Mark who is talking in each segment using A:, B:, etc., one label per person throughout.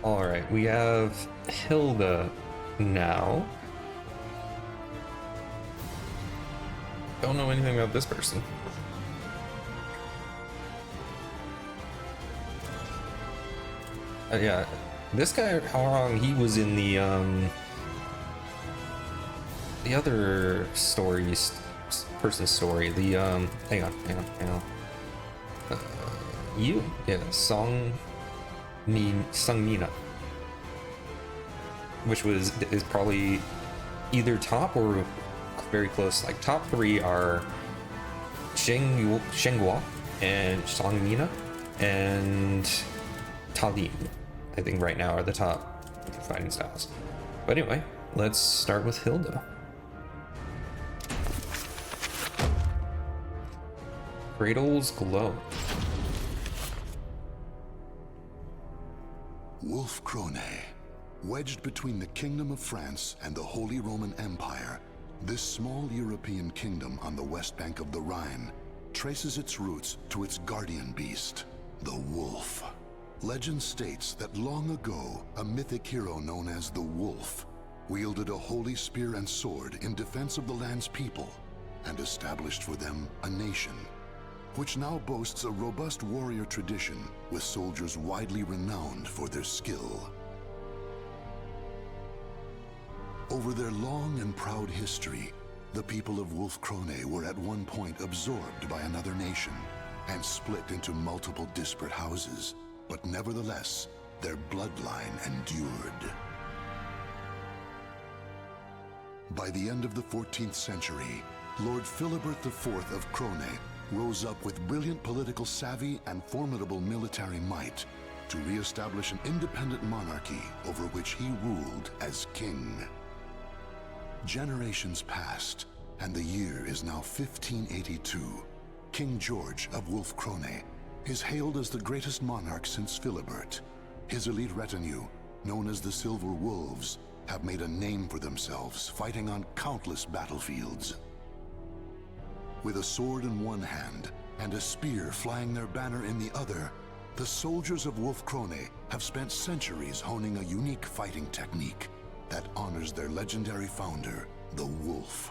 A: Alright, we have Hilde now. Don't know anything about this person. Yeah, this guy, how long he was in the other person's story, the hang on. Yeah, Sungmina, which is probably either top or very close. Like top three are Shenghua and Songmina and Talim. I think right now are the top fighting styles. But anyway, let's start with Hilde. Cradle's Glow.
B: Wolf Krone. Wedged between the Kingdom of France and the Holy Roman Empire, this small European kingdom on the west bank of the Rhine traces its roots to its guardian beast, the wolf. Legend states that long ago, a mythic hero known as the Wolf wielded a holy spear and sword in defense of the land's people and established for them a nation, which now boasts a robust warrior tradition with soldiers widely renowned for their skill. Over their long and proud history, the people of Wolf Krone were at one point absorbed by another nation and split into multiple disparate houses, but nevertheless, their bloodline endured. By the end of the 14th century, Lord Philibert IV of Krone rose up with brilliant political savvy and formidable military might to re-establish an independent monarchy over which he ruled as king. Generations passed, and the year is now 1582. King George of Wolf Krone is hailed as the greatest monarch since Philibert. His elite retinue, known as the Silver Wolves, have made a name for themselves, fighting on countless battlefields. With a sword in one hand and a spear flying their banner in the other, the soldiers of Wolf Krone have spent centuries honing a unique fighting technique that honors their legendary founder, the Wolf.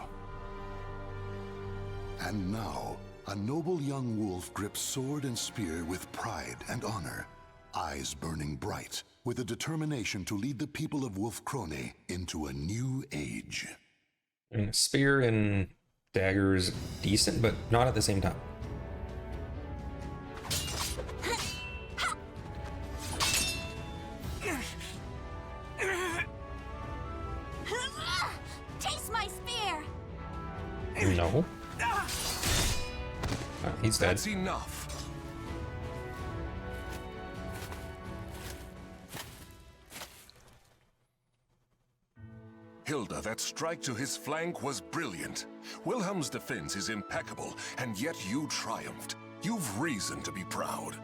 B: And now, a noble young wolf grips sword and spear with pride and honor, eyes burning bright, with a determination to lead the people of Wolf Krone into a new age.
A: And spear and daggers decent, but not at the same time.
C: Taste my spear.
A: No. He's dead.
D: That's enough. Hilde, that strike to his flank was brilliant. Wilhelm's defense is impeccable, and yet you triumphed. You've reason to be proud.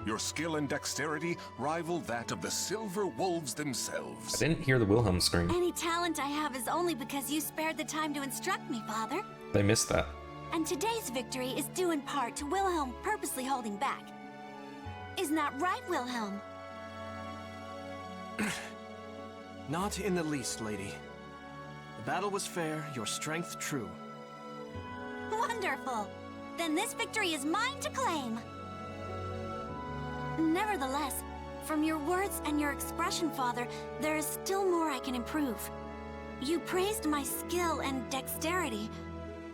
D: Your skill and dexterity rival that of the Silver Wolves
A: I
D: themselves.
A: didn't hear the Wilhelm scream.
C: Any talent I have is only because you spared the time to instruct me, Father.
A: I missed that.
C: And today's victory is due in part to Wilhelm purposely holding back. Isn't that right, Wilhelm?
E: Not in the least, lady. The battle was fair, your strength true.
C: Wonderful! Then this victory is mine to claim. Nevertheless, from your words and your expression, Father, there is still more I can improve. You praised my skill and dexterity.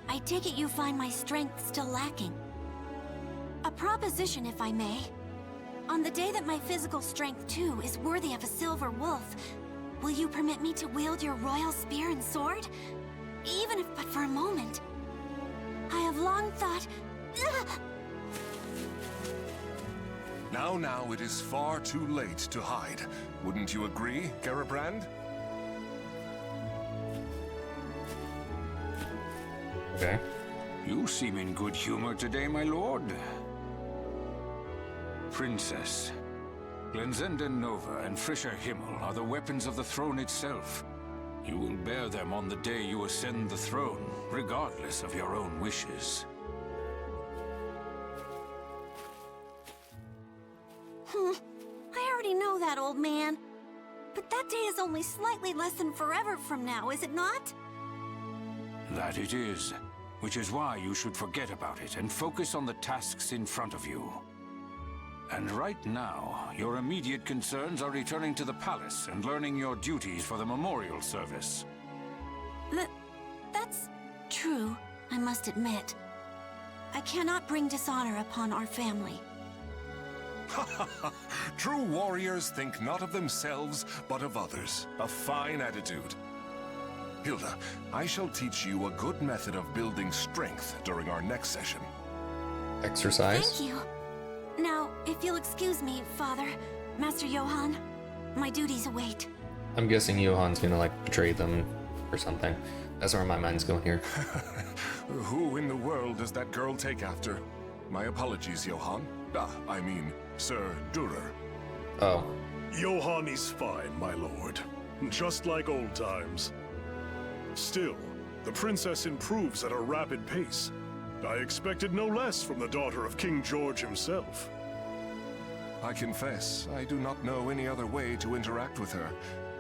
C: I take it you find my strength still lacking. A proposition, if I may. On the day that my physical strength, too, is worthy of a silver wolf, will you permit me to wield your royal spear and sword? Even if but for a moment. I have long thought...
D: Now, it is far too late to hide. Wouldn't you agree, Garibrand?
A: Okay.
F: You seem in good humor today, my lord. Princess, Glenzenden Nova and Frischer Himmel are the weapons of the throne itself. You will bear them on the day you ascend the throne, regardless of your own wishes.
C: I already know that, old man. But that day is only slightly less than forever from now, is it not?
F: That it is. Which is why you should forget about it and focus on the tasks in front of you. And right now, your immediate concerns are returning to the palace and learning your duties for the memorial service.
C: That's true, I must admit. I cannot bring dishonor upon our family.
D: True warriors think not of themselves, but of others. A fine attitude. Hilde, I shall teach you a good method of building strength during our next session.
A: Exercise?
C: Thank you. Now, if you'll excuse me, Father, Master Johann, my duties await.
A: I'm guessing Johann's gonna like betray them or something. That's where my mind's going here.
D: Who in the world does that girl take after? My apologies, Johann. I mean, Sir Durer.
A: Oh.
G: Johann is fine, my lord. Just like old times. Still, the princess improves at a rapid pace. I expected no less from the daughter of King George himself.
D: I confess, I do not know any other way to interact with her.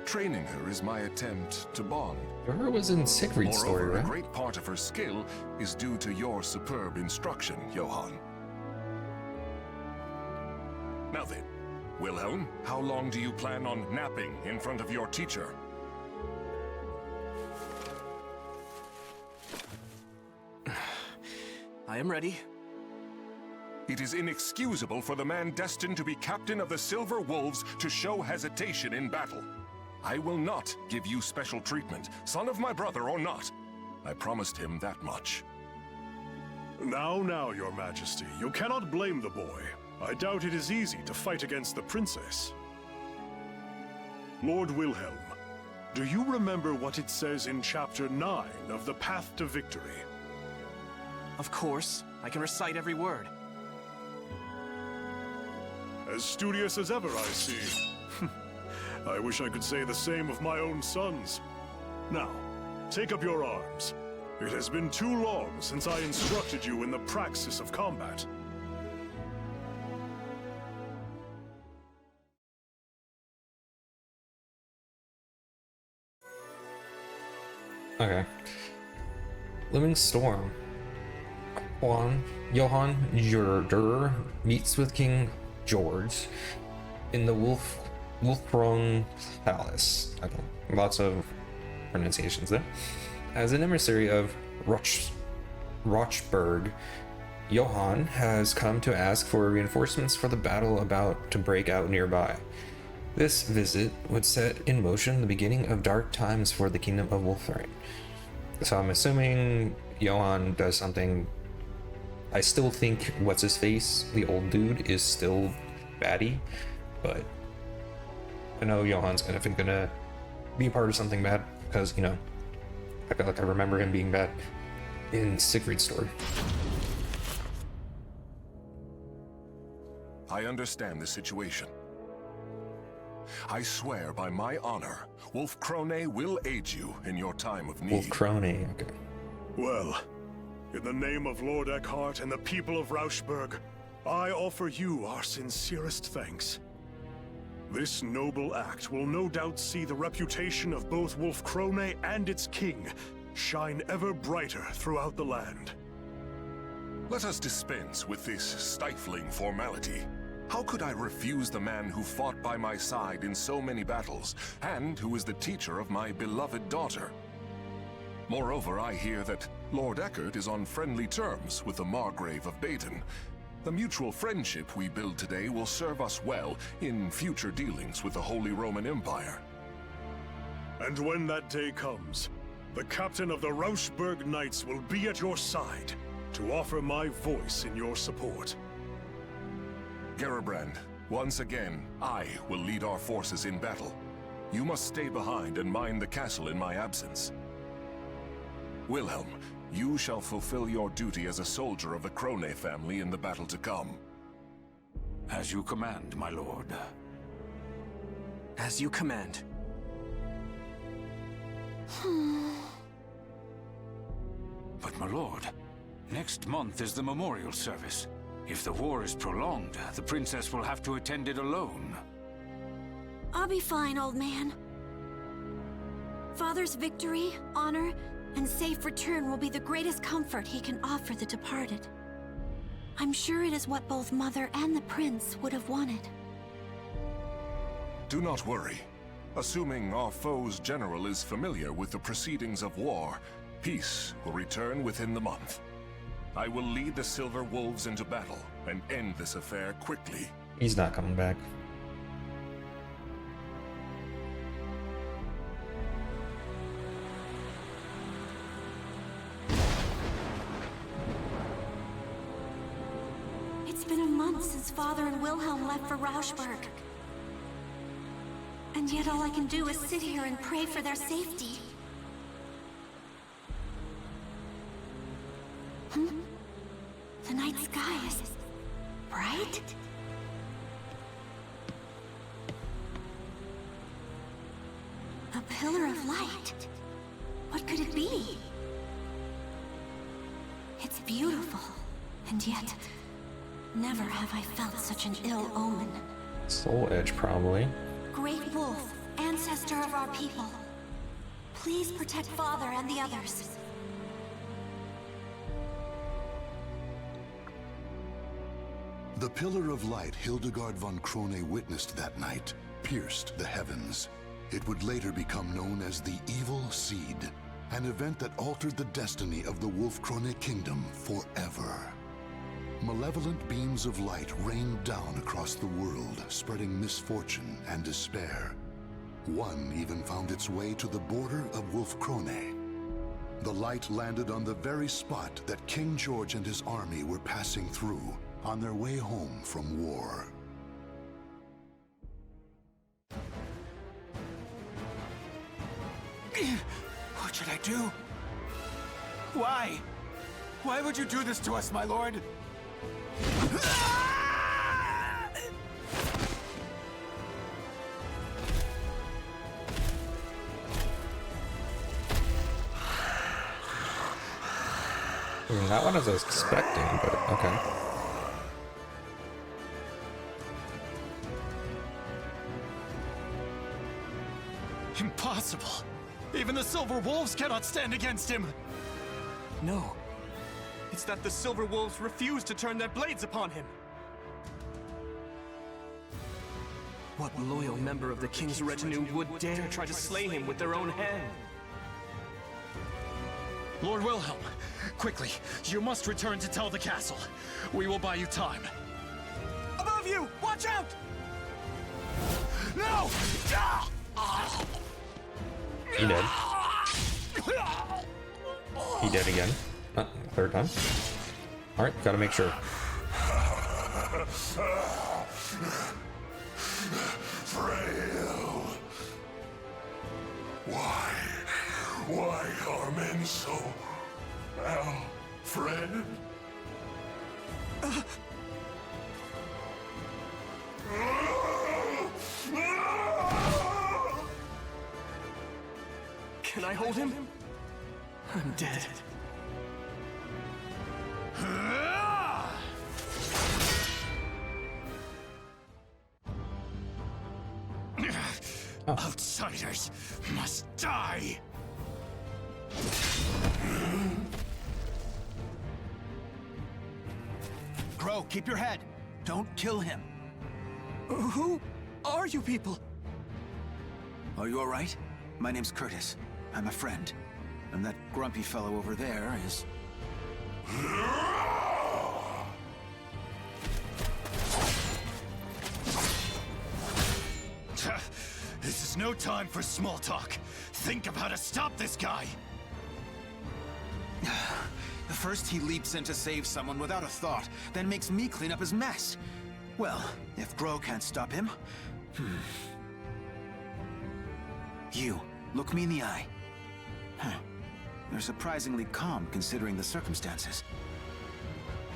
D: Training her is my attempt to bond.
A: Durer was in Siegfried's story,
D: Moreover,
A: right?
D: a great part of her skill is due to your superb instruction, Johann. Now then, Wilhelm, how long do you plan on napping in front of your teacher?
E: I am ready.
D: It is inexcusable for the man destined to be captain of the Silver Wolves to show hesitation in battle. I will not give you special treatment, son of my brother or not. I promised him that much.
G: Now, your majesty, you cannot blame the boy. I doubt it is easy to fight against the princess. Lord Wilhelm, do you remember what it says in Chapter 9 of The Path to Victory?
E: Of course, I can recite every word.
G: As studious as ever, I see. I wish I could say the same of my own sons. Now, take up your arms. It has been too long since I instructed you in the praxis of combat.
A: Okay. Living Storm. Johann Durer meets with King George in the Wolfkrone Palace. Okay, lots of pronunciations there. As an emissary of Rochburg, Johann has come to ask for reinforcements for the battle about to break out nearby. This visit would set in motion the beginning of dark times for the Kingdom of Wolfthrain. So I'm assuming Johann does something. I still think what's-his-face, the old dude, is still baddie, but I know Johann's gonna be a part of something bad, because, you know, I feel like I remember him being bad in Siegfried's story.
D: I understand the situation. I swear by my honor, Wolfkrone will aid you in your time of need.
A: Wolfkrone, okay.
G: Well, in the name of Lord Eckhart and the people of Rauschburg, I offer you our sincerest thanks. This noble act will no doubt see the reputation of both Wolfkrone and its king shine ever brighter throughout the land.
D: Let us dispense with this stifling formality. How could I refuse the man who fought by my side in so many battles, and who is the teacher of my beloved daughter? Moreover, I hear that Lord Eckhart is on friendly terms with the Margrave of Baden. The mutual friendship we build today will serve us well in future dealings with the Holy Roman Empire.
G: And when that day comes, the captain of the Rauschburg Knights will be at your side to offer my voice in your support.
D: Gerbrand, once again, I will lead our forces in battle. You must stay behind and mind the castle in my absence. Wilhelm, you shall fulfill your duty as a soldier of the Krone family in the battle to come.
F: As you command, my lord.
E: As you command.
F: But my lord, next month is the memorial service. If the war is prolonged, the princess will have to attend it alone.
C: I'll be fine, old man. Father's victory, honor, and safe return will be the greatest comfort he can offer the departed. I'm sure it is what both Mother and the Prince would have wanted.
D: Do not worry. Assuming our foe's general is familiar with the proceedings of war, peace will return within the month. I will lead the Silver Wolves into battle and end this affair quickly.
A: He's not coming back.
C: It's been a month since Father and Wilhelm left for Rauschburg. And yet all I can do is sit here and pray for their safety. The night sky is bright? A pillar of light. What could it be? It's beautiful, and yet never have I felt such an ill omen.
A: Soul Edge, probably.
C: Great Wolf, ancestor of our people, please protect Father and the others.
B: The pillar of light Hildegard von Krone witnessed that night pierced the heavens. It would later become known as the Evil Seed, an event that altered the destiny of the Wolf-Krone kingdom forever. Malevolent beams of light rained down across the world, spreading misfortune and despair. One even found its way to the border of Wolf-Krone. The light landed on the very spot that King George and his army were passing through on their way home from war.
H: What should I do? Why? Why would you do this to us, my lord?
A: Not what I was expecting, but okay.
H: Impossible! Even the Silver Wolves cannot stand against him!
E: No. It's that the Silver Wolves refuse to turn their blades upon him. What loyal member of the King's retinue would dare try to slay him with their own hand?
H: Lord Wilhelm, quickly, you must return to tell the castle. We will buy you time.
E: Above you! Watch out!
H: No!
A: He dead. He dead again. Third time. Alright, gotta make sure.
D: Frail. Why are men so... Alfred?
E: Can I hold him? I'm dead.
H: Outsiders must die! Grow, keep your head. Don't kill him.
E: Who are you people?
H: Are you alright? My name's Curtis. I'm a friend. And that grumpy fellow over there is... This is no time for small talk. Think of how to stop this guy! First he leaps in to save someone without a thought, then makes me clean up his mess. Well, if Grow can't stop him... You, look me in the eye. You're surprisingly calm considering the circumstances.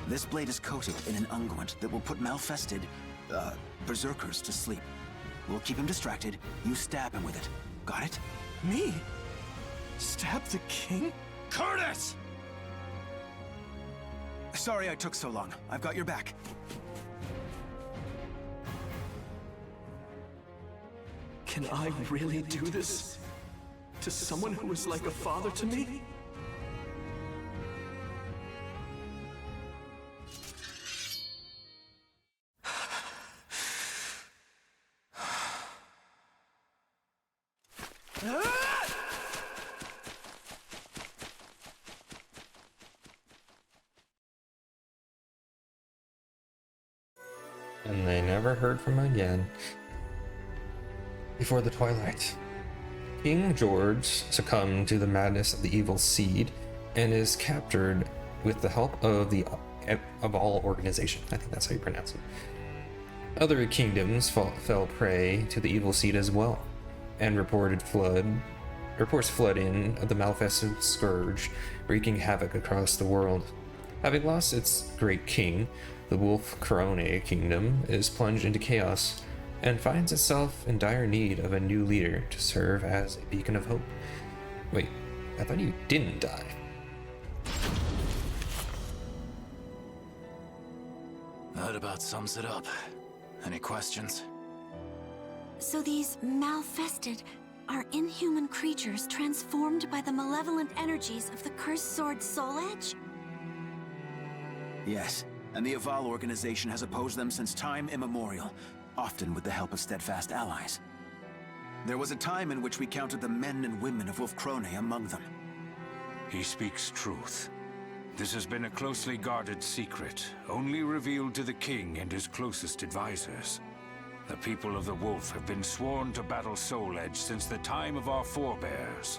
H: This blade is coated in an unguent that will put malfested, berserkers to sleep. We'll keep him distracted, you stab him with it. Got it?
E: Me? Stab the king?
H: Curtis! Sorry I took so long. I've got your back.
E: Can I really do this? To someone who is like a father to me?
A: And they never heard from him again. Before the twilight, King George succumbed to the madness of the evil seed and is captured with the help of the Aval organization. I think that's how you pronounce it. Other kingdoms fell prey to the evil seed as well, and reports flooding of the Malfested Scourge, wreaking havoc across the world. Having lost its great king, the Wolf Crone kingdom is plunged into chaos and finds itself in dire need of a new leader to serve as a beacon of hope. Wait, I thought you didn't die.
H: That about sums it up. Any questions?
C: So these Malfested are inhuman creatures transformed by the malevolent energies of the cursed sword Soul Edge?
H: Yes, and the Aval organization has opposed them since time immemorial, often with the help of steadfast allies. There was a time in which we counted the men and women of Wolf Crone among them.
F: He speaks truth. This has been a closely guarded secret, only revealed to the king and his closest advisors. The people of the Wolf have been sworn to battle Soul Edge since the time of our forebears.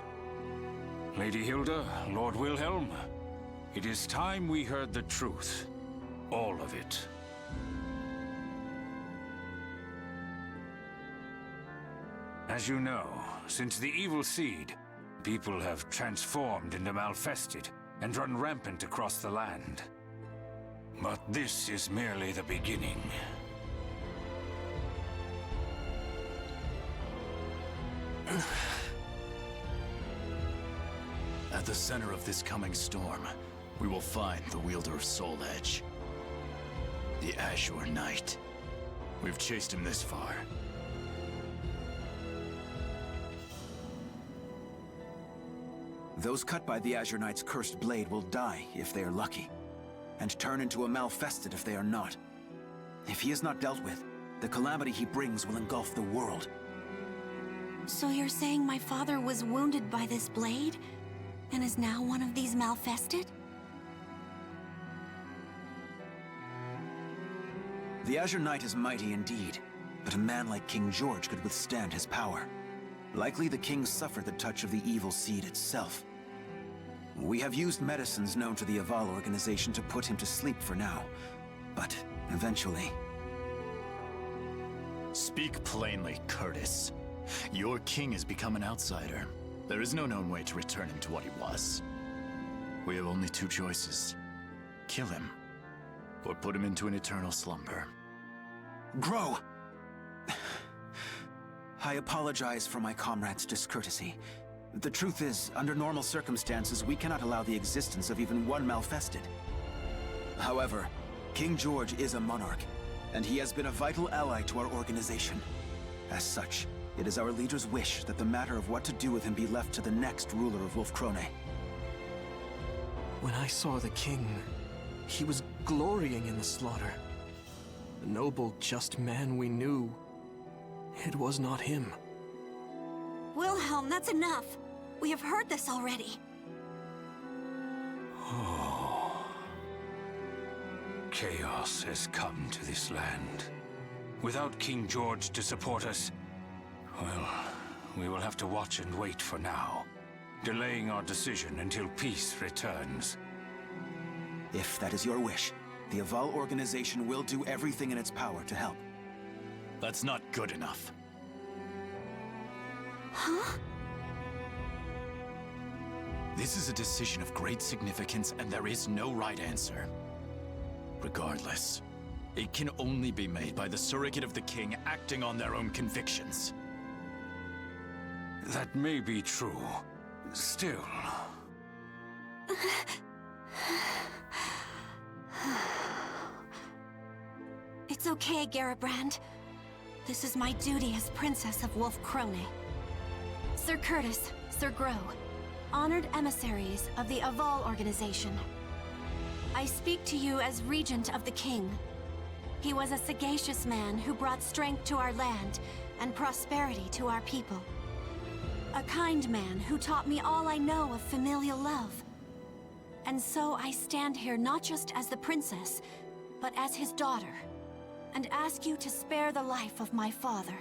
F: Lady Hilde, Lord Wilhelm, it is time we heard the truth. All of it. As you know, since the evil seed, people have transformed into Malfested and run rampant across the land. But this is merely the beginning.
I: At the center of this coming storm, we will find the wielder of Soul Edge. The Azure Knight. We've chased him this far.
H: Those cut by the Azure Knight's cursed blade will die if they are lucky, and turn into a Malfested if they are not. If he is not dealt with, the calamity he brings will engulf the world.
C: So you're saying my father was wounded by this blade, and is now one of these Malfested?
H: The Azure Knight is mighty indeed, but a man like King George could withstand his power. Likely the king suffered the touch of the evil seed itself. We have used medicines known to the Aval organization to put him to sleep for now, but eventually...
I: Speak plainly, Curtis. Your king has become an outsider. There is no known way to return him to what he was. We have only two choices. Kill him, or put him into an eternal slumber.
H: Grow! I apologize for my comrade's discourtesy. The truth is, under normal circumstances, we cannot allow the existence of even one Malfested. However, King George is a monarch, and he has been a vital ally to our organization. As such, it is our leader's wish that the matter of what to do with him be left to the next ruler of Wolf Crone.
E: When I saw the king, he was glorying in the slaughter. The noble, just man we knew. It was not him.
C: Wilhelm, that's enough. We have heard this already.
F: Oh. Chaos has come to this land. Without King George to support us, well, we will have to watch and wait for now, delaying our decision until peace returns.
H: If that is your wish, the Aval organization will do everything in its power to help.
I: That's not good enough.
C: Huh?
I: This is a decision of great significance, and there is no right answer. Regardless, it can only be made by the surrogate of the king acting on their own convictions.
F: That may be true. Still...
C: It's okay, Garibrand. This is my duty as Princess of Wolf Krone. Sir Curtis, Sir Grow, honored emissaries of the Aval organization. I speak to you as Regent of the King. He was a sagacious man who brought strength to our land and prosperity to our people. A kind man who taught me all I know of familial love. And so I stand here not just as the princess, but as his daughter, and ask you to spare the life of my father.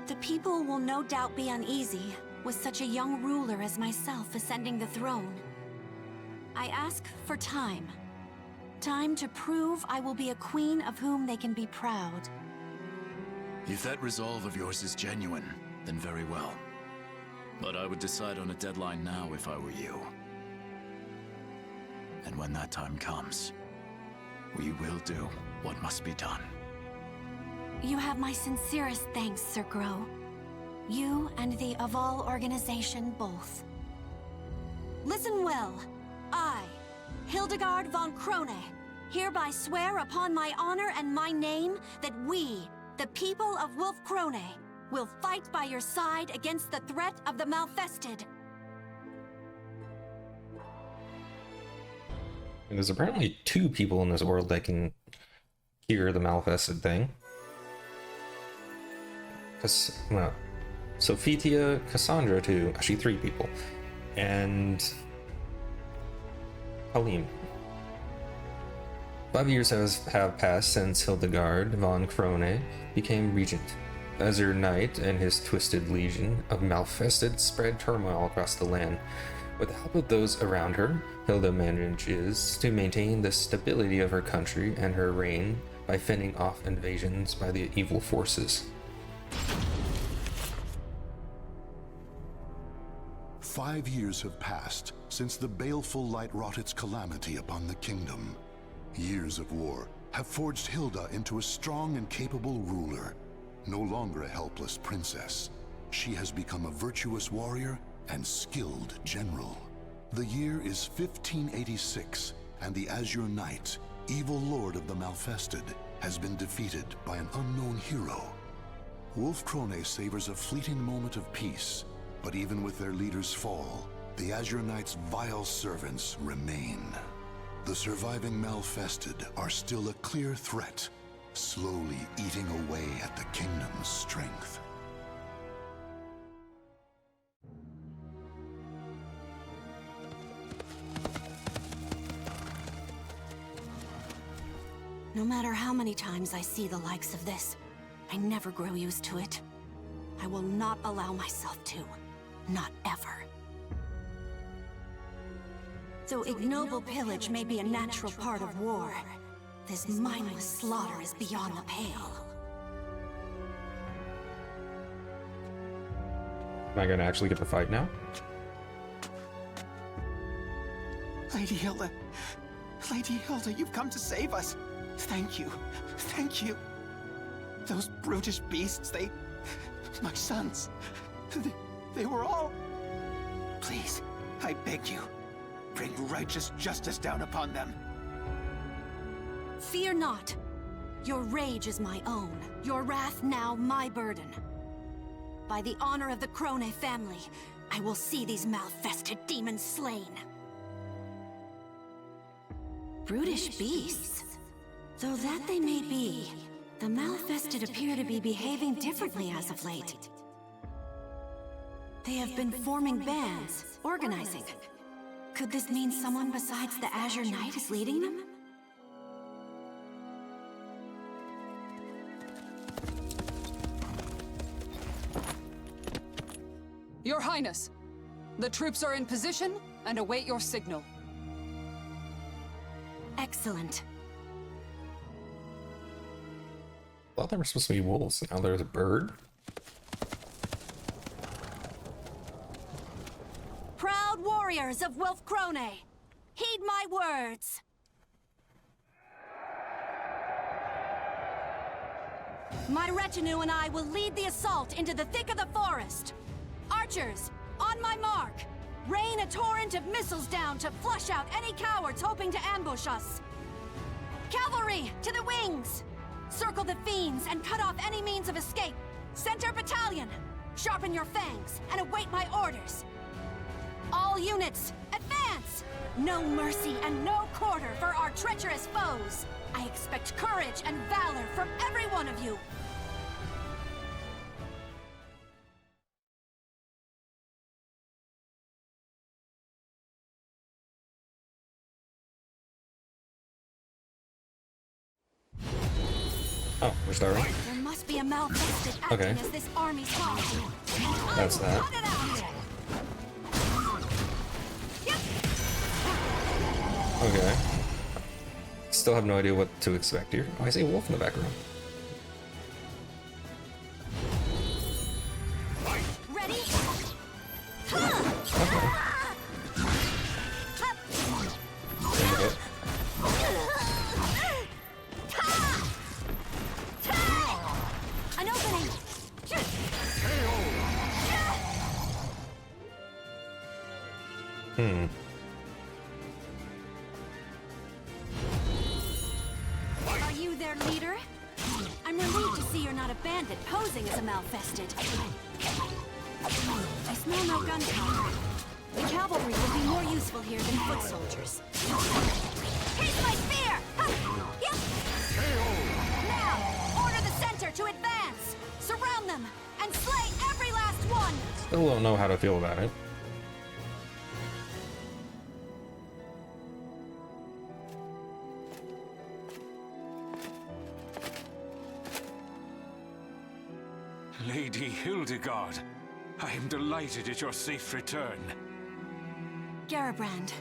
C: The people will no doubt be uneasy with such a young ruler as myself ascending the throne. I ask for time. Time to prove I will be a queen of whom they can be proud.
I: If that resolve of yours is genuine, then very well. But I would decide on a deadline now if I were you. And when that time comes, we will do what must be done.
C: You have my sincerest thanks, Sir Grow. You and the Aval organization both. Listen well. I, Hildegard von Krone, hereby swear upon my honor and my name that we, the people of Wolf Krone, will fight by your side against the threat of the Malfested.
A: And there's apparently 2 people in this world that can hear the Malfested thing. Well, Sophitia, Cassandra too. Actually 3 people. And Halim. 5 years have passed since Hildegard von Krone became regent. Azure Knight and his twisted legion of Malfested spread turmoil across the land. With the help of those around her, Hilde manages to maintain the stability of her country and her reign by fending off invasions by the evil forces.
B: 5 years have passed since the baleful light wrought its calamity upon the kingdom. Years of war have forged Hilde into a strong and capable ruler. No longer a helpless princess, she has become a virtuous warrior and skilled general. The year is 1586, and the Azure Knight, evil lord of the Malfested, has been defeated by an unknown hero. Wolf Krone savors a fleeting moment of peace, but even with their leader's fall, the Azure Knight's vile servants remain. The surviving Malfested are still a clear threat, slowly eating away at the kingdom's strength.
C: No matter how many times I see the likes of this, I never grow used to it. I will not allow myself to. Not ever. Though ignoble pillage may be a natural part of war, this mindless slaughter is beyond the pale.
A: Am I gonna actually get to fight now?
H: Lady Hilde. Lady Hilde, you've come to save us. Thank you. Thank you. Those brutish beasts, my sons. They were all... Please, I beg you, bring righteous justice down upon them.
C: Fear not. Your rage is my own. Your wrath now my burden. By the honor of the Krone family, I will see these Malfested demons slain. Brutish beasts? Though that they may be, the Malfested appear to be behaving differently as of late. They have been forming bands, organizing. Could this mean someone besides the Azure Knight is leading them?
J: Your Highness, the troops are in position and await your signal.
C: Excellent.
A: I thought they were supposed to be wolves, now there's a bird.
C: Proud warriors of Wolf Krone, heed my words. My retinue and I will lead the assault into the thick of the forest. Archers, on my mark! Rain a torrent of missiles down to flush out any cowards hoping to ambush us. Cavalry, to the wings! Circle the fiends and cut off Sharpen your fangs and await my orders. All units, advance! No mercy and no quarter for our treacherous foes. I expect courage and valor from every one of you.
A: Oh, we're starting?
C: There must be a Malfested acting
A: Okay.
C: as this army's policy.
A: That's that.
C: Cut it out!
A: Okay. Still have no idea what to expect here. Oh, I see a wolf in the background.
C: Ready?
A: Okay. Bring it up.
C: An opening! Are you their leader? I'm relieved to see you're not a bandit posing as a Malfested. I smell no gunpowder. The cavalry will be more useful here than foot soldiers. Here's my spear! Yep. Now, order the center to advance! Surround them, and slay every last one!
A: Still don't know how to feel about it.
F: Lady Hildegard, I am delighted at your safe return.
C: Garibrand,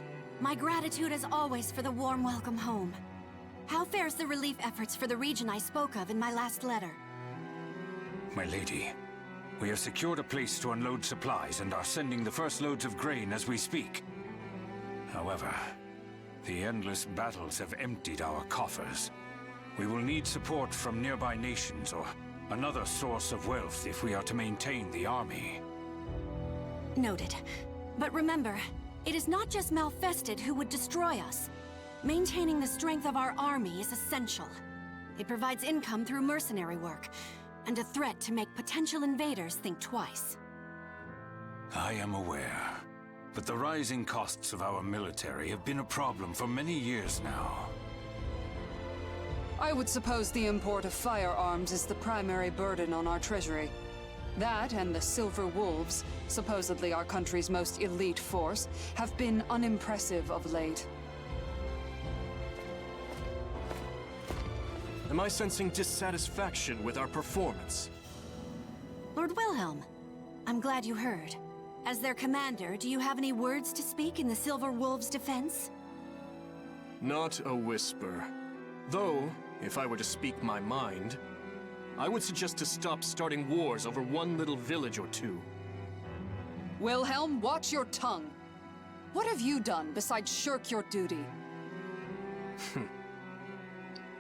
C: my gratitude as always for the warm welcome home. How fares the relief efforts for the region I spoke of in my last letter?
F: My lady, we have secured a place to unload supplies and are sending the first loads of grain as we speak. However, the endless battles have emptied our coffers. We will need support from nearby nations or another source of wealth if we are to maintain the army.
C: Noted. But remember, it is not just Malfested who would destroy us. Maintaining the strength of our army is essential. It provides income through mercenary work, and a threat to make potential invaders think twice.
F: I am aware, but the rising costs of our military have been a problem for many years now.
J: I would suppose the import of firearms is the primary burden on our treasury. That and the Silver Wolves, supposedly our country's most elite force, have been unimpressive of late.
E: Am I sensing dissatisfaction with our performance?
C: Lord Wilhelm, I'm glad you heard. As their commander, do you have any words to speak in the Silver Wolves' defense?
E: Not a whisper. Though, if I were to speak my mind, I would suggest to stop starting wars over one little village or two.
J: Wilhelm, watch your tongue. What have you done besides shirk your duty?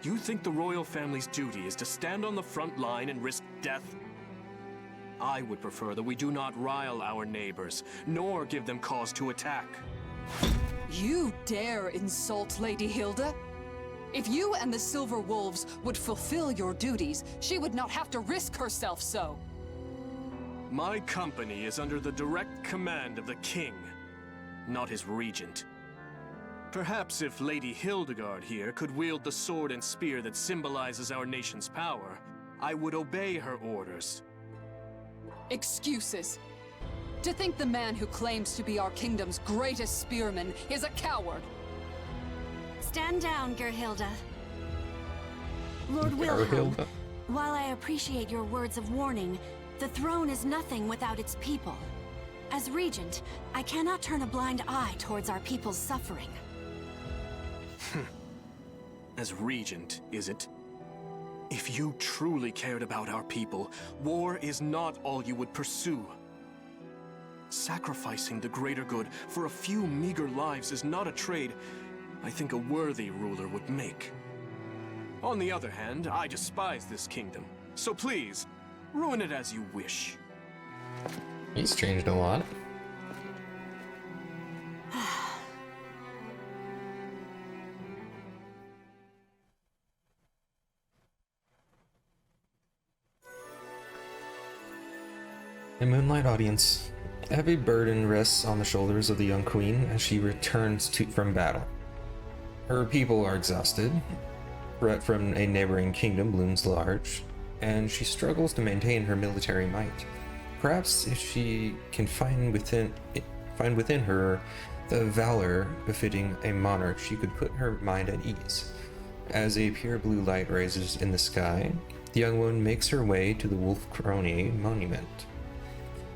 E: You think the royal family's duty is to stand on the front line and risk death? I would prefer that we do not rile our neighbors, nor give them cause to attack.
J: You dare insult Lady Hilde? If you and the Silver Wolves would fulfill your duties, she would not have to risk herself so.
E: My company is under the direct command of the king, not his regent. Perhaps if Lady Hildegard here could wield the sword and spear that symbolizes our nation's power, I would obey her orders.
J: Excuses. To think the man who claims to be our kingdom's greatest spearman is a coward.
C: Stand down, Gerhilda. Lord Wilhelm,
A: Gerhilda?
C: while I appreciate your words of warning, the throne is nothing without its people. As regent, I cannot turn a blind eye towards our people's suffering.
E: As regent, is it? If you truly cared about our people, war is not all you would pursue. Sacrificing the greater good for a few meager lives is not a trade I think a worthy ruler would make. On the other hand, I despise this kingdom, so please, ruin it as you wish.
A: He's changed a lot. A moonlight audience. A heavy burden rests on the shoulders of the young queen as she returns from battle. Her people are exhausted. Threat from a neighboring kingdom looms large, and she struggles to maintain her military might. Perhaps if she can find within her the valor befitting a monarch, she could put her mind at ease. As a pure blue light rises in the sky, the young woman makes her way to the Wolf Crone monument,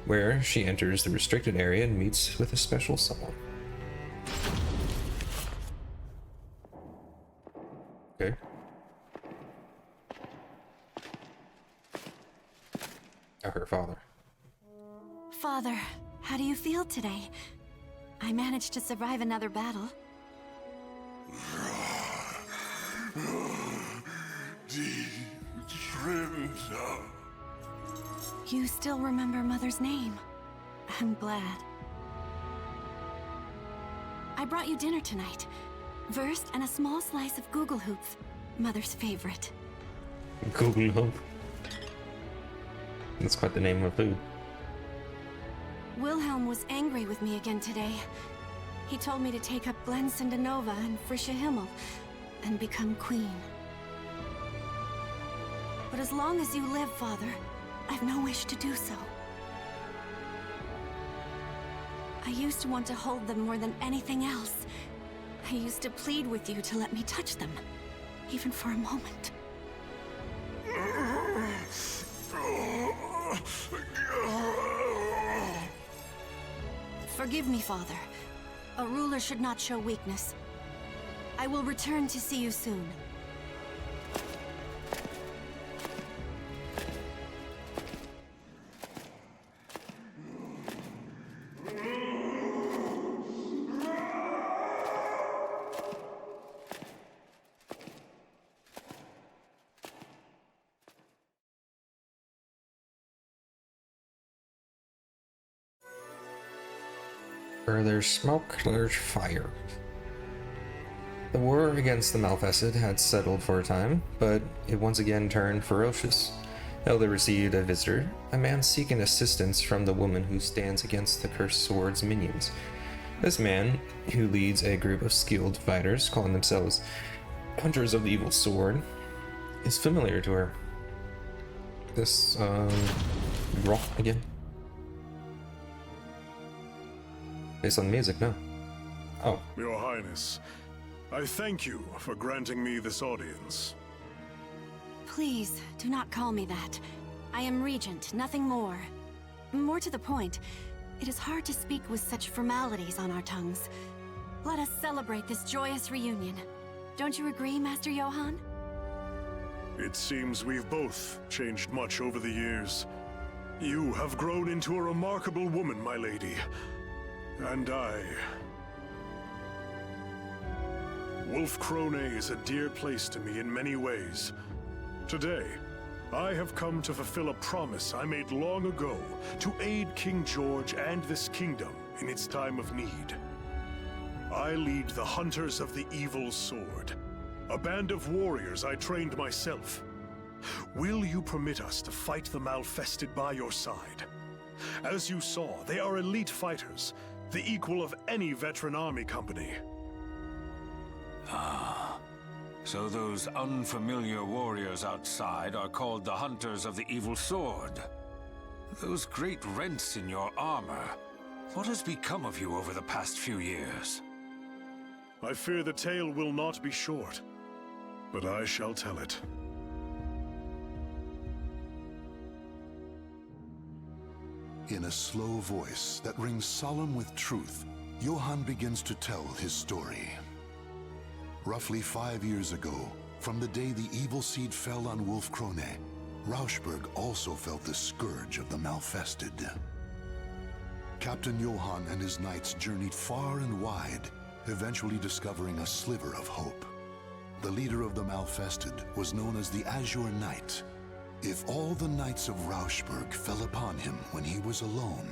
A: where she enters the restricted area and meets with a special someone. Okay. Her father.
C: Father, how do you feel today? I managed to survive another battle. You still remember Mother's name. I'm glad. I brought you dinner tonight. Wurst and a small slice of Gugelhupf, Mother's favorite.
A: Gugelhupf. That's quite the name of food.
C: Wilhelm was angry with me again today. He told me to take up Glensindinova and Frische Himmel and become queen. But as long as you live, Father, I've no wish to do so. I used to want to hold them more than anything else. I used to plead with you to let me touch them, even for a moment. Forgive me, Father. A ruler should not show weakness. I will return to see you soon.
A: Where there's smoke, there's fire. The war against the Malfested had settled for a time, but it once again turned ferocious. Hilde received a visitor, a man seeking assistance from the woman who stands against the Cursed Sword's minions. This man, who leads a group of skilled fighters calling themselves Hunters of the Evil Sword, is familiar to her. This, rock again. Based on music, no. Oh.
G: Your Highness, I thank you for granting me this audience.
C: Please, do not call me that. I am Regent, nothing more. More to the point, it is hard to speak with such formalities on our tongues. Let us celebrate this joyous reunion. Don't you agree, Master Johann?
G: It seems we've both changed much over the years. You have grown into a remarkable woman, my lady. And I... Wolf Crone is a dear place to me in many ways. Today, I have come to fulfill a promise I made long ago to aid King George and this kingdom in its time of need. I lead the Hunters of the Evil Sword, a band of warriors I trained myself. Will you permit us to fight the Malfested by your side? As you saw, they are elite fighters, the equal of any veteran army company.
F: Ah, so those unfamiliar warriors outside are called the Hunters of the Evil Sword. Those great rents in your armor, what has become of you over the past few years?
G: I fear the tale will not be short, but I shall tell it.
B: In a slow voice that rings solemn with truth, Johann begins to tell his story. Roughly 5 years ago, from the day the evil seed fell on Wolf Crone, Rauschberg also felt the scourge of the Malfested. Captain Johann and his knights journeyed far and wide, eventually discovering a sliver of hope. The leader of the Malfested was known as the Azure Knight. If all the knights of Rauschberg fell upon him when he was alone.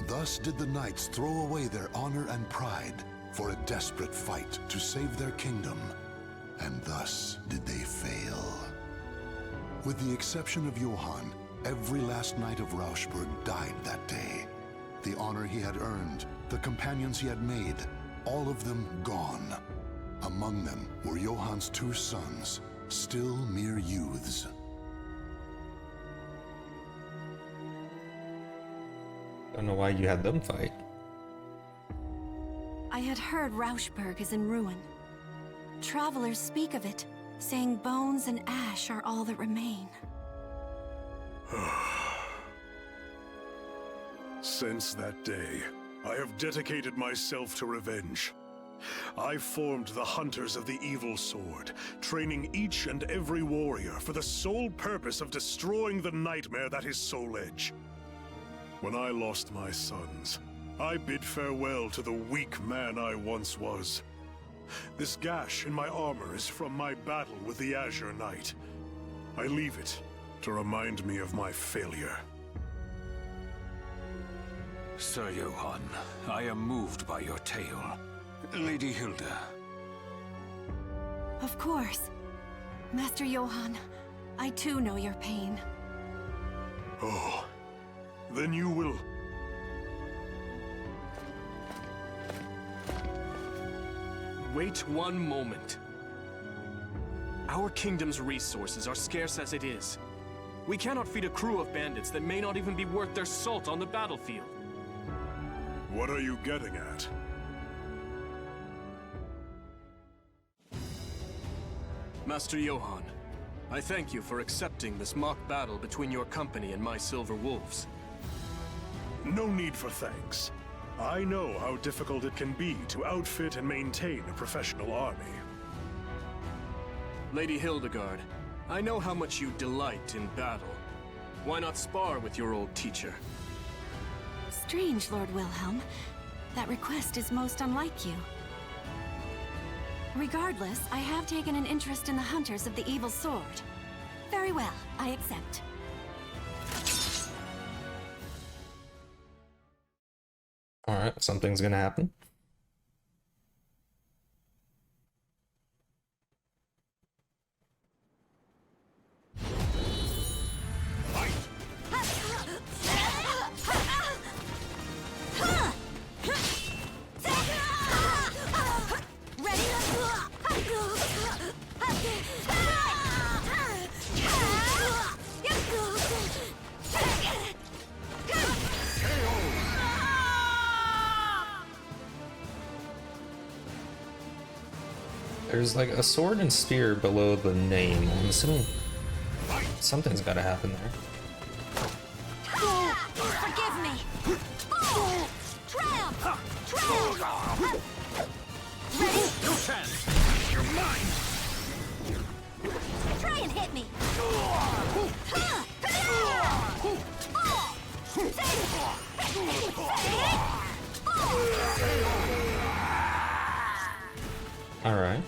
B: Thus did the knights throw away their honor and pride for a desperate fight to save their kingdom, and thus did they fail. With the exception of Johann, Every last knight of Rauschburg died that day. The honor he had earned, the companions he had made, all of them gone. Among them were Johann's 2 sons, still mere youths.
A: Don't know why you had them fight.
C: I had heard Rauschburg is in ruin. Travelers speak of it, saying bones and ash are all that remain.
G: Since that day, I have dedicated myself to revenge. I formed the Hunters of the Evil Sword, training each and every warrior for the sole purpose of destroying the nightmare that is Soul Edge. When I lost my sons, I bid farewell to the weak man I once was. This gash in my armor is from my battle with the Azure Knight. I leave it to remind me of my failure.
F: Sir Johann, I am moved by your tale. Lady Hilde.
C: Of course. Master Johann, I too know your pain.
G: Oh, then you will...
E: Wait one moment. Our kingdom's resources are scarce as it is. We cannot feed a crew of bandits that may not even be worth their salt on the battlefield.
G: What are you getting at?
E: Master Johann, I thank you for accepting this mock battle between your company and my Silver Wolves.
G: No need for thanks. I know how difficult it can be to outfit and maintain a professional army.
E: Lady Hildegard, I know how much you delight in battle. Why not spar with your old teacher?
C: Strange, Lord Wilhelm. That request is most unlike you. Regardless, I have taken an interest in the Hunters of the Evil Sword. Very well, I accept.
A: Alright, something's gonna happen. There's like a sword and spear below the name. I'm assuming something's gotta happen there.
C: Forgive me! Triumph! Triumph! Ready?
F: You can! You're mine!
C: Try and hit me!
A: Alright.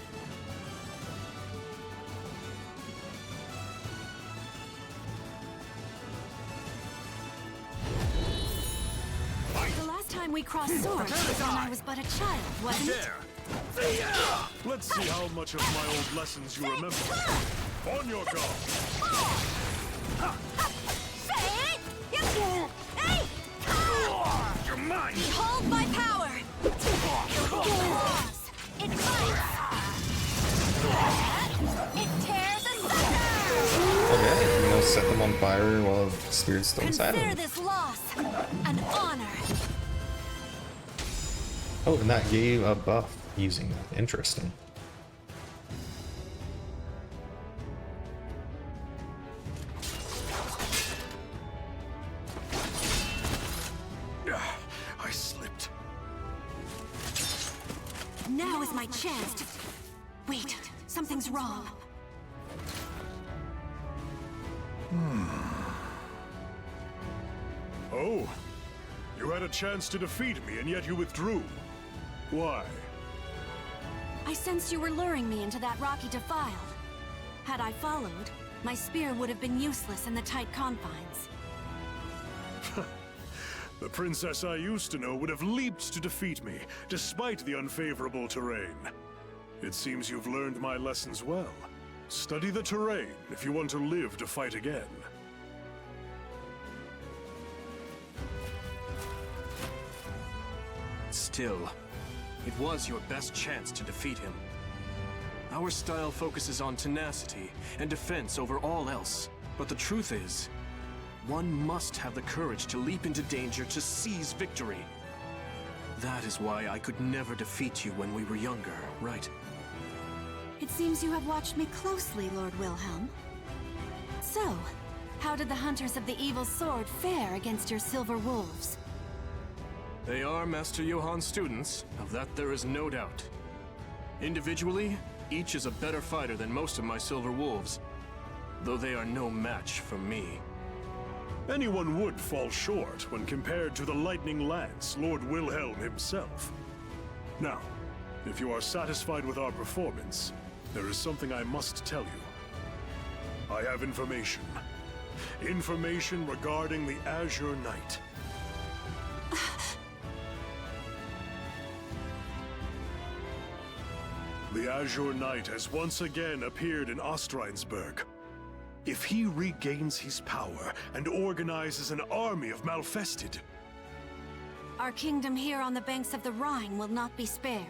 C: The last time we crossed swords was when I was but a child, wasn't it?
G: Let's see how much of my old lessons you remember. On your guard!
F: You're mine!
C: Behold my power! It fights! It tears asunder!
A: Okay, you know, set them on fire while the spirit's still inside
C: Consider
A: them.
C: this loss an honor.
A: Oh, and that gave a buff using that. Interesting.
G: I slipped.
C: Now is my chance to... Wait, something's wrong.
G: Oh, you had a chance to defeat me and yet you withdrew. Why?
C: I sensed you were luring me into that rocky defile. Had I followed, my spear would have been useless in the tight confines.
G: The princess I used to know would have leaped to defeat me, despite the unfavorable terrain. It seems you've learned my lessons well. Study the terrain if you want to live to fight again.
E: Still, it was your best chance to defeat him. Our style focuses on tenacity and defense over all else. But the truth is, one must have the courage to leap into danger to seize victory. That is why I could never defeat you when we were younger, right?
C: It seems you have watched me closely, Lord Wilhelm. So, how did the Hunters of the Evil Sword fare against your Silver Wolves?
E: They are Master Johann's students, of that there is no doubt. Individually, each is a better fighter than most of my Silver Wolves, though they are no match for me.
G: Anyone would fall short when compared to the Lightning Lance, Lord Wilhelm himself. Now, if you are satisfied with our performance, there is something I must tell you. I have information. Information regarding the Azure Knight. The Azure Knight has once again appeared in Ostrheinsburg. If he regains his power and organizes an army of Malfested,
C: Our kingdom here on the banks of the Rhine will not be spared.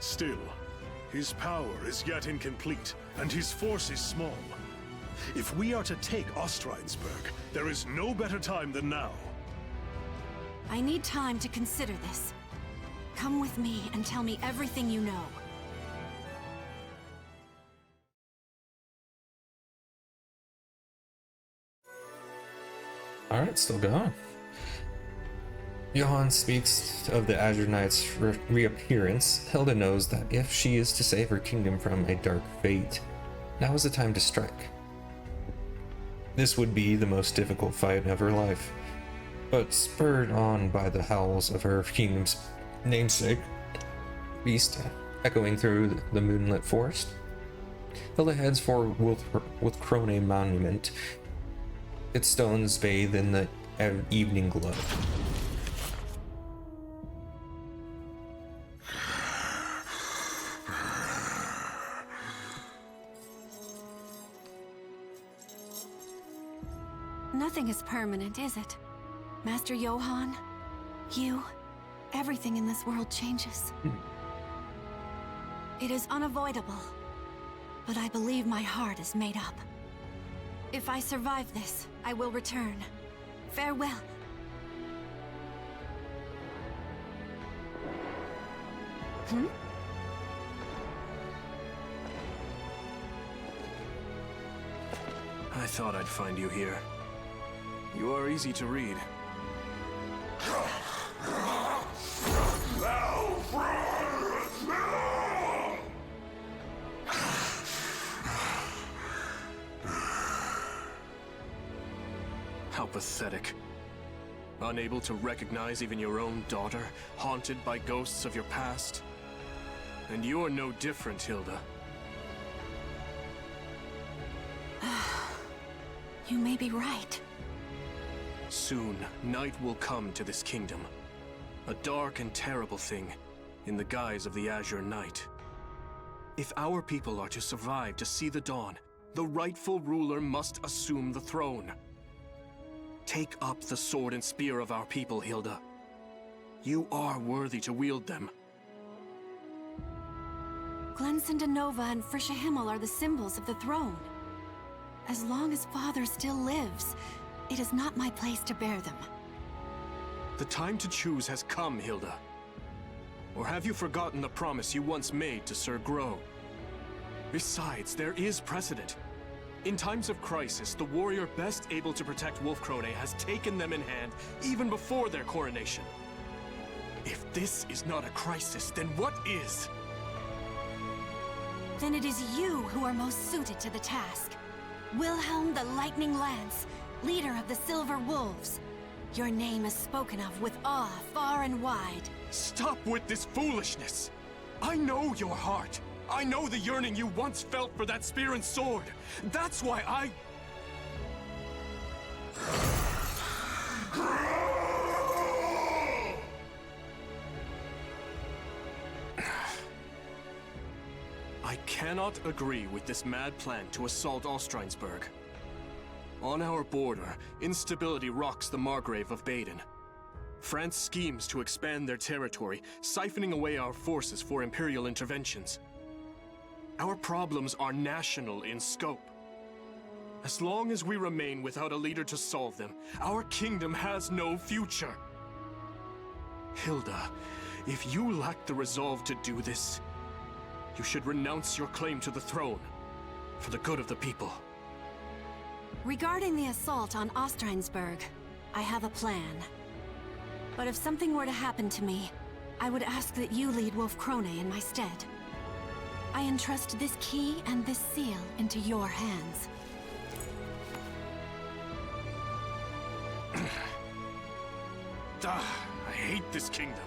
G: still, his power is yet incomplete, and his force is small. If we are to take Ostrheinsburg, there is no better time than now.
C: I need time to consider this. Come with me and tell me everything you know.
A: Alright, still going. Johann speaks of the Azure Knight's reappearance. Hilde knows that if she is to save her kingdom from a dark fate, now is the time to strike. This would be the most difficult fight of her life, but spurred on by the howls of her kingdom's namesake, beast echoing through the moonlit forest, Hilde heads for Wolfkrone Monument. Its stones bathe in the evening glow.
C: Nothing is permanent, is it? Master Johann, you, everything in this world changes. It is unavoidable, but I believe my heart is made up. If I survive this, I will return. Farewell.
E: I thought I'd find you here. You are easy to read. How pathetic. Unable to recognize even your own daughter, haunted by ghosts of your past. And you're no different, Hilde.
C: You may be right.
E: Soon, night will come to this kingdom. A dark and terrible thing, in the guise of the Azure Knight. If our people are to survive to see the dawn, the rightful ruler must assume the throne. Take up the sword and spear of our people, Hilde. You are worthy to wield them.
C: Glensindinova and Frische Himmel are the symbols of the throne. As long as Father still lives, it is not my place to bear them.
E: The time to choose has come, Hilde. Or have you forgotten the promise you once made to Sir Groh? Besides, there is precedent. In times of crisis, the warrior best able to protect Wolfkrone has taken them in hand even before their coronation. If this is not a crisis, then what is?
C: Then it is you who are most suited to the task. Wilhelm the Lightning Lance, leader of the Silver Wolves. Your name is spoken of with awe far and wide.
E: Stop with this foolishness! I know your heart. I know the yearning you once felt for that spear and sword. That's why I cannot agree with this mad plan to assault Ostrheinsburg. On our border, instability rocks the Margrave of Baden. France schemes to expand their territory, siphoning away our forces for Imperial interventions. Our problems are national in scope. As long as we remain without a leader to solve them, our kingdom has no future. Hilde, if you lack the resolve to do this, you should renounce your claim to the throne, for the good of the people.
C: Regarding the assault on Ostrheinsburg, I have a plan. But if something were to happen to me, I would ask that you lead Wolf Krone in my stead. I entrust this key and this seal into your hands.
E: I hate this kingdom.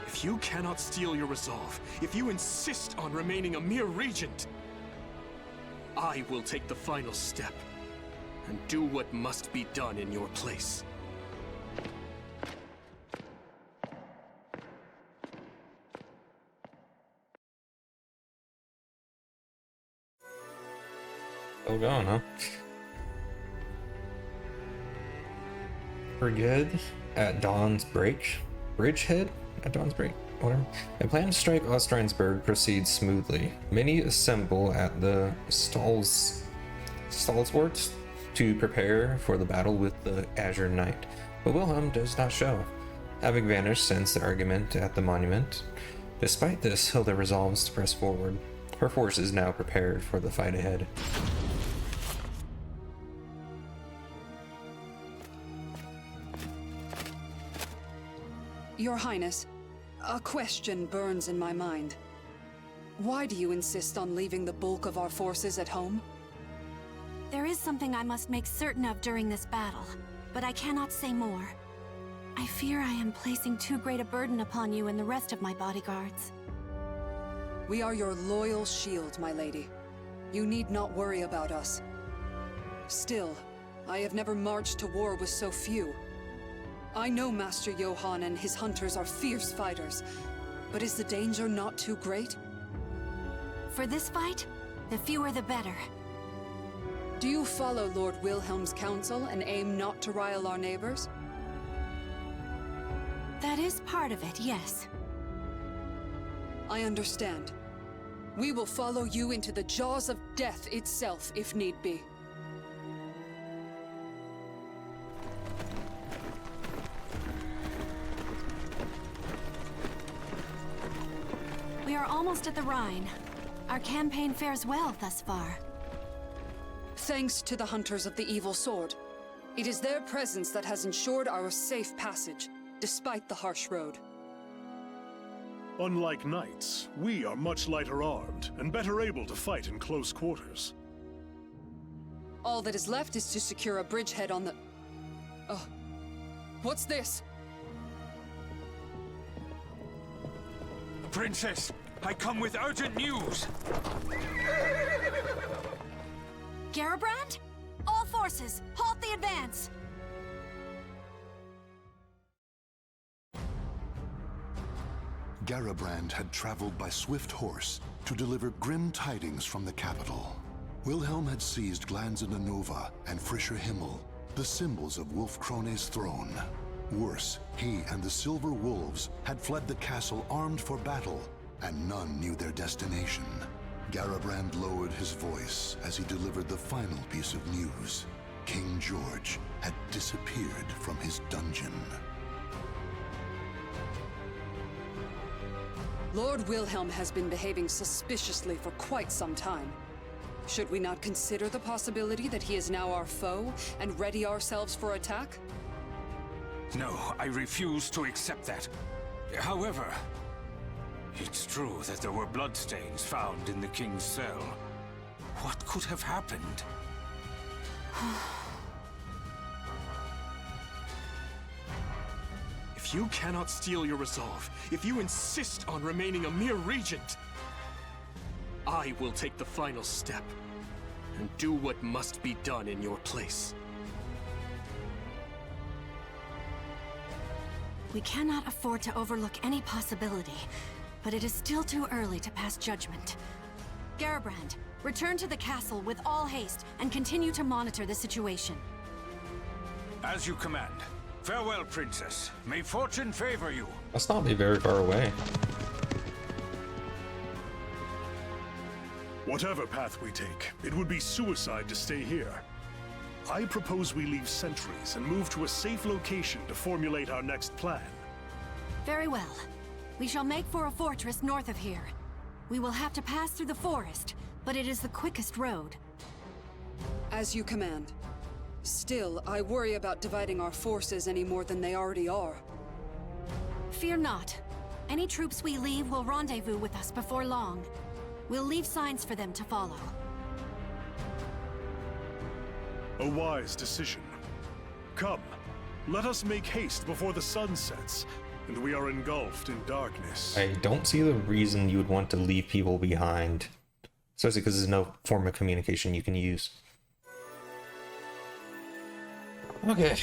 E: If you cannot steel your resolve, if you insist on remaining a mere regent, I will take the final step and do what must be done in your place.
A: Still going, huh? We're good at Dawn's Break. Bridgehead at Dawn's Break? Whatever. A plan to strike Ostrheinsburg proceeds smoothly. Many assemble at the Stalsworts to prepare for the battle with the Azure Knight, but Wilhelm does not show, having vanished since the argument at the monument. Despite this, Hilde resolves to press forward. Her force is now prepared for the fight ahead.
J: Your Highness, a question burns in my mind. Why do you insist on leaving the bulk of our forces at home?
C: There is something I must make certain of during this battle, but I cannot say more. I fear I am placing too great a burden upon you and the rest of my bodyguards.
J: We are your loyal shield, my lady. You need not worry about us. Still, I have never marched to war with so few. I know Master Johann and his hunters are fierce fighters, but is the danger not too great?
C: For this fight, the fewer the better.
J: Do you follow Lord Wilhelm's counsel and aim not to rile our neighbors?
C: That is part of it, yes.
J: I understand. We will follow you into the jaws of death itself, if need be.
C: We are almost at the Rhine. Our campaign fares well thus far.
J: Thanks to the Hunters of the Evil Sword. It is their presence that has ensured our safe passage, despite the harsh road.
G: Unlike knights, we are much lighter armed and better able to fight in close quarters.
J: All that is left is to secure a bridgehead on the... Oh. What's this?
F: Princess, I come with urgent news!
C: Garibrand? All forces, halt the advance!
B: Garibrand had traveled by swift horse to deliver grim tidings from the capital. Wilhelm had seized Glanzendanova and Frischer Himmel, the symbols of Wolf Krone's throne. Worse, he and the Silver Wolves had fled the castle armed for battle, and none knew their destination. Garibrand lowered his voice as he delivered the final piece of news. King George had disappeared from his dungeon.
J: Lord Wilhelm has been behaving suspiciously for quite some time. Should we not consider the possibility that he is now our foe and ready ourselves for attack?
F: No, I refuse to accept that. However, it's true that there were bloodstains found in the king's cell. What could have happened?
E: If you cannot steel your resolve, if you insist on remaining a mere regent, I will take the final step and do what must be done in your place.
C: We cannot afford to overlook any possibility, but it is still too early to pass judgment. Garibrand, return to the castle with all haste and continue to monitor the situation.
F: As you command. Farewell, Princess. May fortune favor you.
A: Must not be very far away.
G: Whatever path we take, it would be suicide to stay here. I propose we leave sentries and move to a safe location to formulate our next plan.
C: Very well. We shall make for a fortress north of here. We will have to pass through the forest, but it is the quickest road.
J: As you command. Still, I worry about dividing our forces any more than they already are.
C: Fear not. Any troops we leave will rendezvous with us before long. We'll leave signs for them to follow.
G: A wise decision. Come, let us make haste before the sun sets, and we are engulfed in darkness.
A: I don't see the reason you would want to leave people behind. Especially because there's no form of communication you can use. Okay.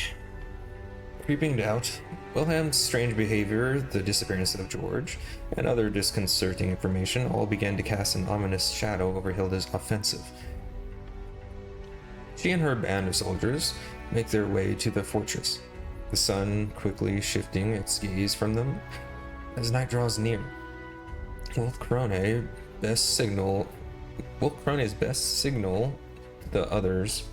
A: Creeping doubt, Wilhelm's strange behavior, the disappearance of George, and other disconcerting information all began to cast an ominous shadow over Hilde's offensive. She and her band of soldiers make their way to the fortress, the sun quickly shifting its gaze from them as night draws near. Wolf-Krone's best signal to the others.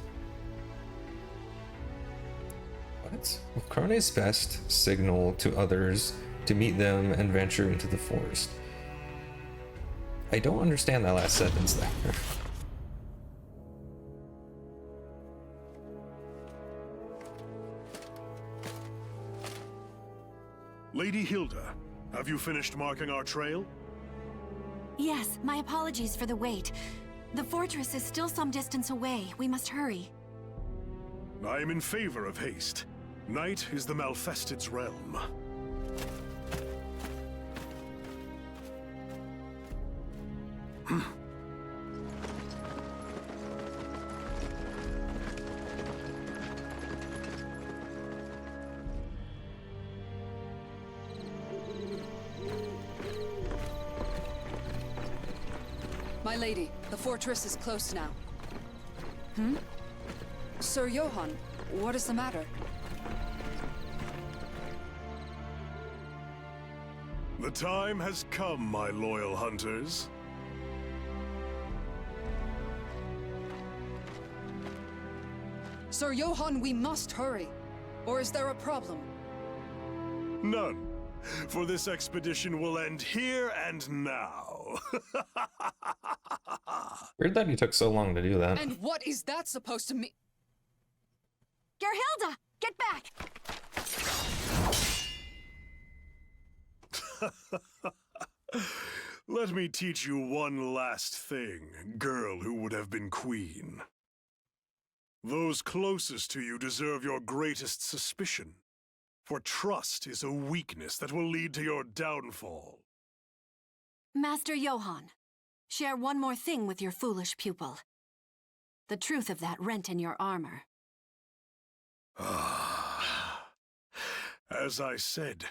A: Wolf-Krone's best signal to others to meet them and venture into the forest. I don't understand that last sentence there.
G: Lady Hilde, have you finished marking our trail?
C: Yes, my apologies for the wait. The fortress is still some distance away. We must hurry.
G: I am in favor of haste. Night is the Malfested's realm.
J: My lady, the fortress is close now. Sir Johann, what is the matter?
G: The time has come, my loyal hunters.
J: Sir Johann, we must hurry. Or is there a problem?
G: None. For this expedition will end here and now.
A: Weird that he took so long to do that.
J: And what is that supposed to mean?
C: Gerhilda, get back!
G: Let me teach you one last thing, girl who would have been queen. Those closest to you deserve your greatest suspicion, for trust is a weakness that will lead to your downfall.
C: Master Johann, share one more thing with your foolish pupil. The truth of that rent in your armor.
G: As I said,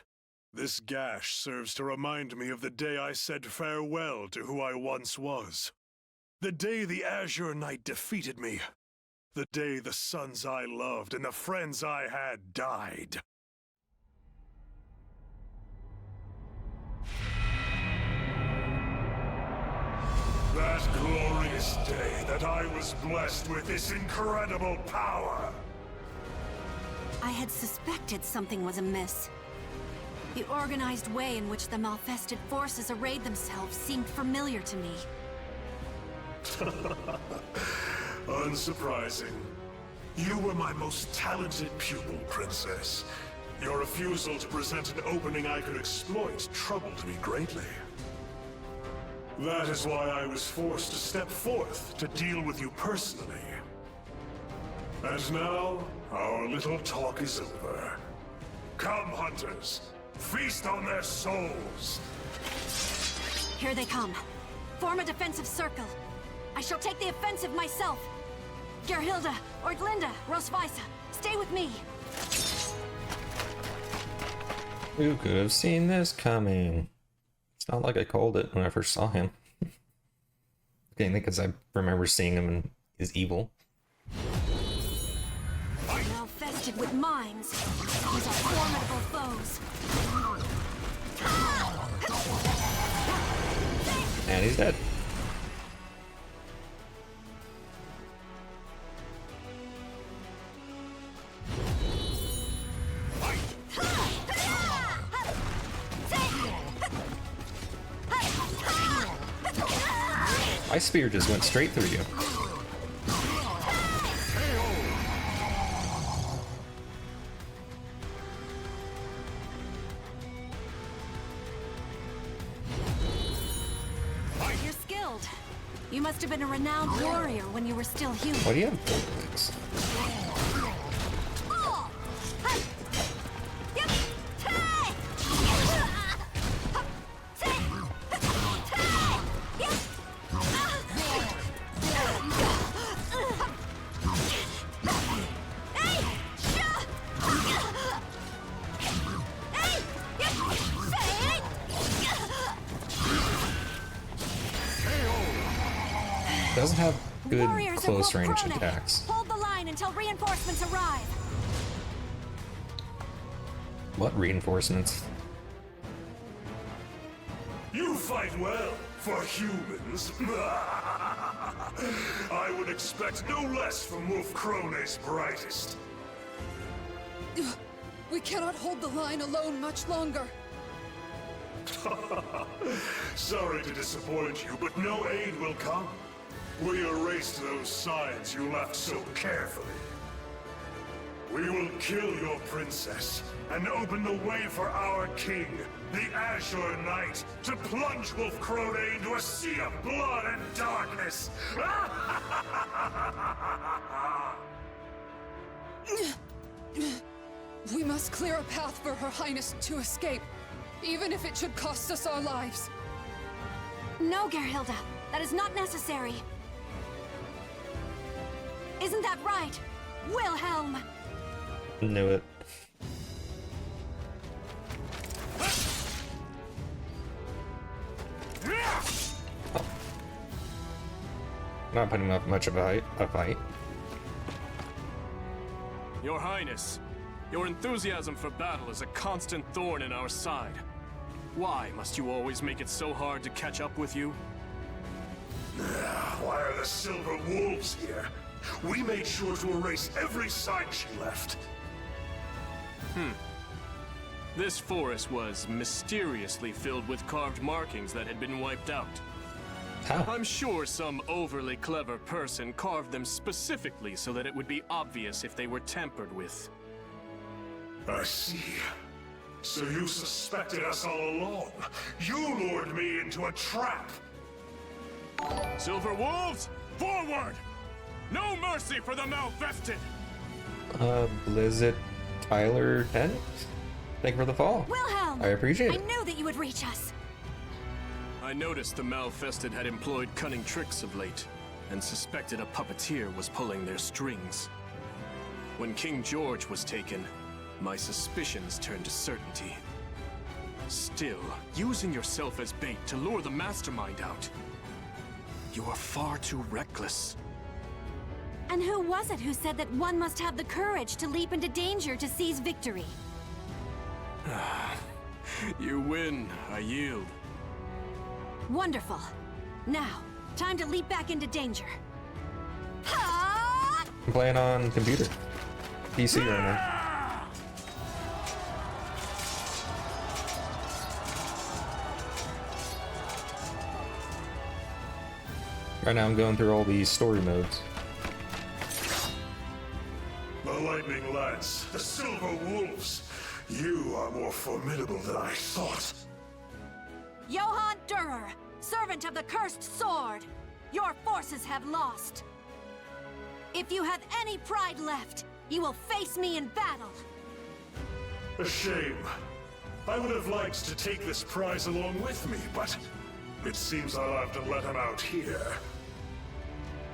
G: this gash serves to remind me of the day I said farewell to who I once was. The day the Azure Knight defeated me. The day the sons I loved and the friends I had died. That glorious day that I was blessed with this incredible power.
C: I had suspected something was amiss. The organized way in which the Malfested forces arrayed themselves seemed familiar to me.
G: Unsurprising. You were my most talented pupil, Princess. Your refusal to present an opening I could exploit troubled me greatly. That is why I was forced to step forth to deal with you personally. And now, our little talk is over. Come, hunters. Feast on their souls.
C: Here they come. Form a defensive circle. I shall take the offensive myself. Gerhilda, Ortlinda, Rosvisa, stay with me.
A: Who could have seen this coming? It's not like I called it when I first saw him. Okay, because I remember seeing him and is evil.
C: Malfested gifted with minds. These are formidable foes.
A: And he's dead. My spear just went straight through you.
C: You're skilled. You must have been a renowned warrior when you were still human.
A: Why do you have gold legs? Doesn't have good
C: Warriors
A: close
C: of
A: range
C: Wolf Krone.
A: attacks.
C: Hold the line until reinforcements arrive.
A: What reinforcements?
G: You fight well for humans. I would expect no less from Wolf Krone's brightest.
J: We cannot hold the line alone much longer.
G: Sorry to disappoint you, but no aid will come. We erased those signs you left so carefully. We will kill your princess and open the way for our king, the Azure Knight, to plunge Wolf Krone into a sea of blood and darkness.
J: We must clear a path for Her Highness to escape, even if it should cost us our lives.
C: No, Gerhilde. That is not necessary. Isn't that right, Wilhelm?
A: Knew it. Oh. Not putting up much of a fight.
E: Your Highness, your enthusiasm for battle is a constant thorn in our side. Why must you always make it so hard to catch up with you?
G: Why are the Silver Wolves here? We made sure to erase every sign she left.
E: This forest was mysteriously filled with carved markings that had been wiped out.
A: How?
E: I'm sure some overly clever person carved them specifically so that it would be obvious if they were tampered with.
G: I see. So you suspected us all along. You lured me into a trap.
E: Silver Wolves, forward! No mercy for the Malvested!
A: Blizzard Tyler 10? Thank you for the fall.
C: Wilhelm!
A: I appreciate
C: I
A: it.
C: knew that you would reach us.
E: I noticed the Malfested had employed cunning tricks of late, and suspected a puppeteer was pulling their strings. When King George was taken, my suspicions turned to certainty. Still, using yourself as bait to lure the mastermind out. You are far too reckless.
C: And who was it who said that one must have the courage to leap into danger to seize victory?
E: You win, I yield.
C: Wonderful. Now, time to leap back into danger.
A: I'm playing on computer. PC right now. Right now I'm going through all these story modes.
G: The Lightning Lads, the Silver Wolves. You are more formidable than I thought.
C: Johann Durer, servant of the Cursed Sword, your forces have lost. If you have any pride left, you will face me in battle.
G: A shame. I would have liked to take this prize along with me, but it seems I'll have to let him out here.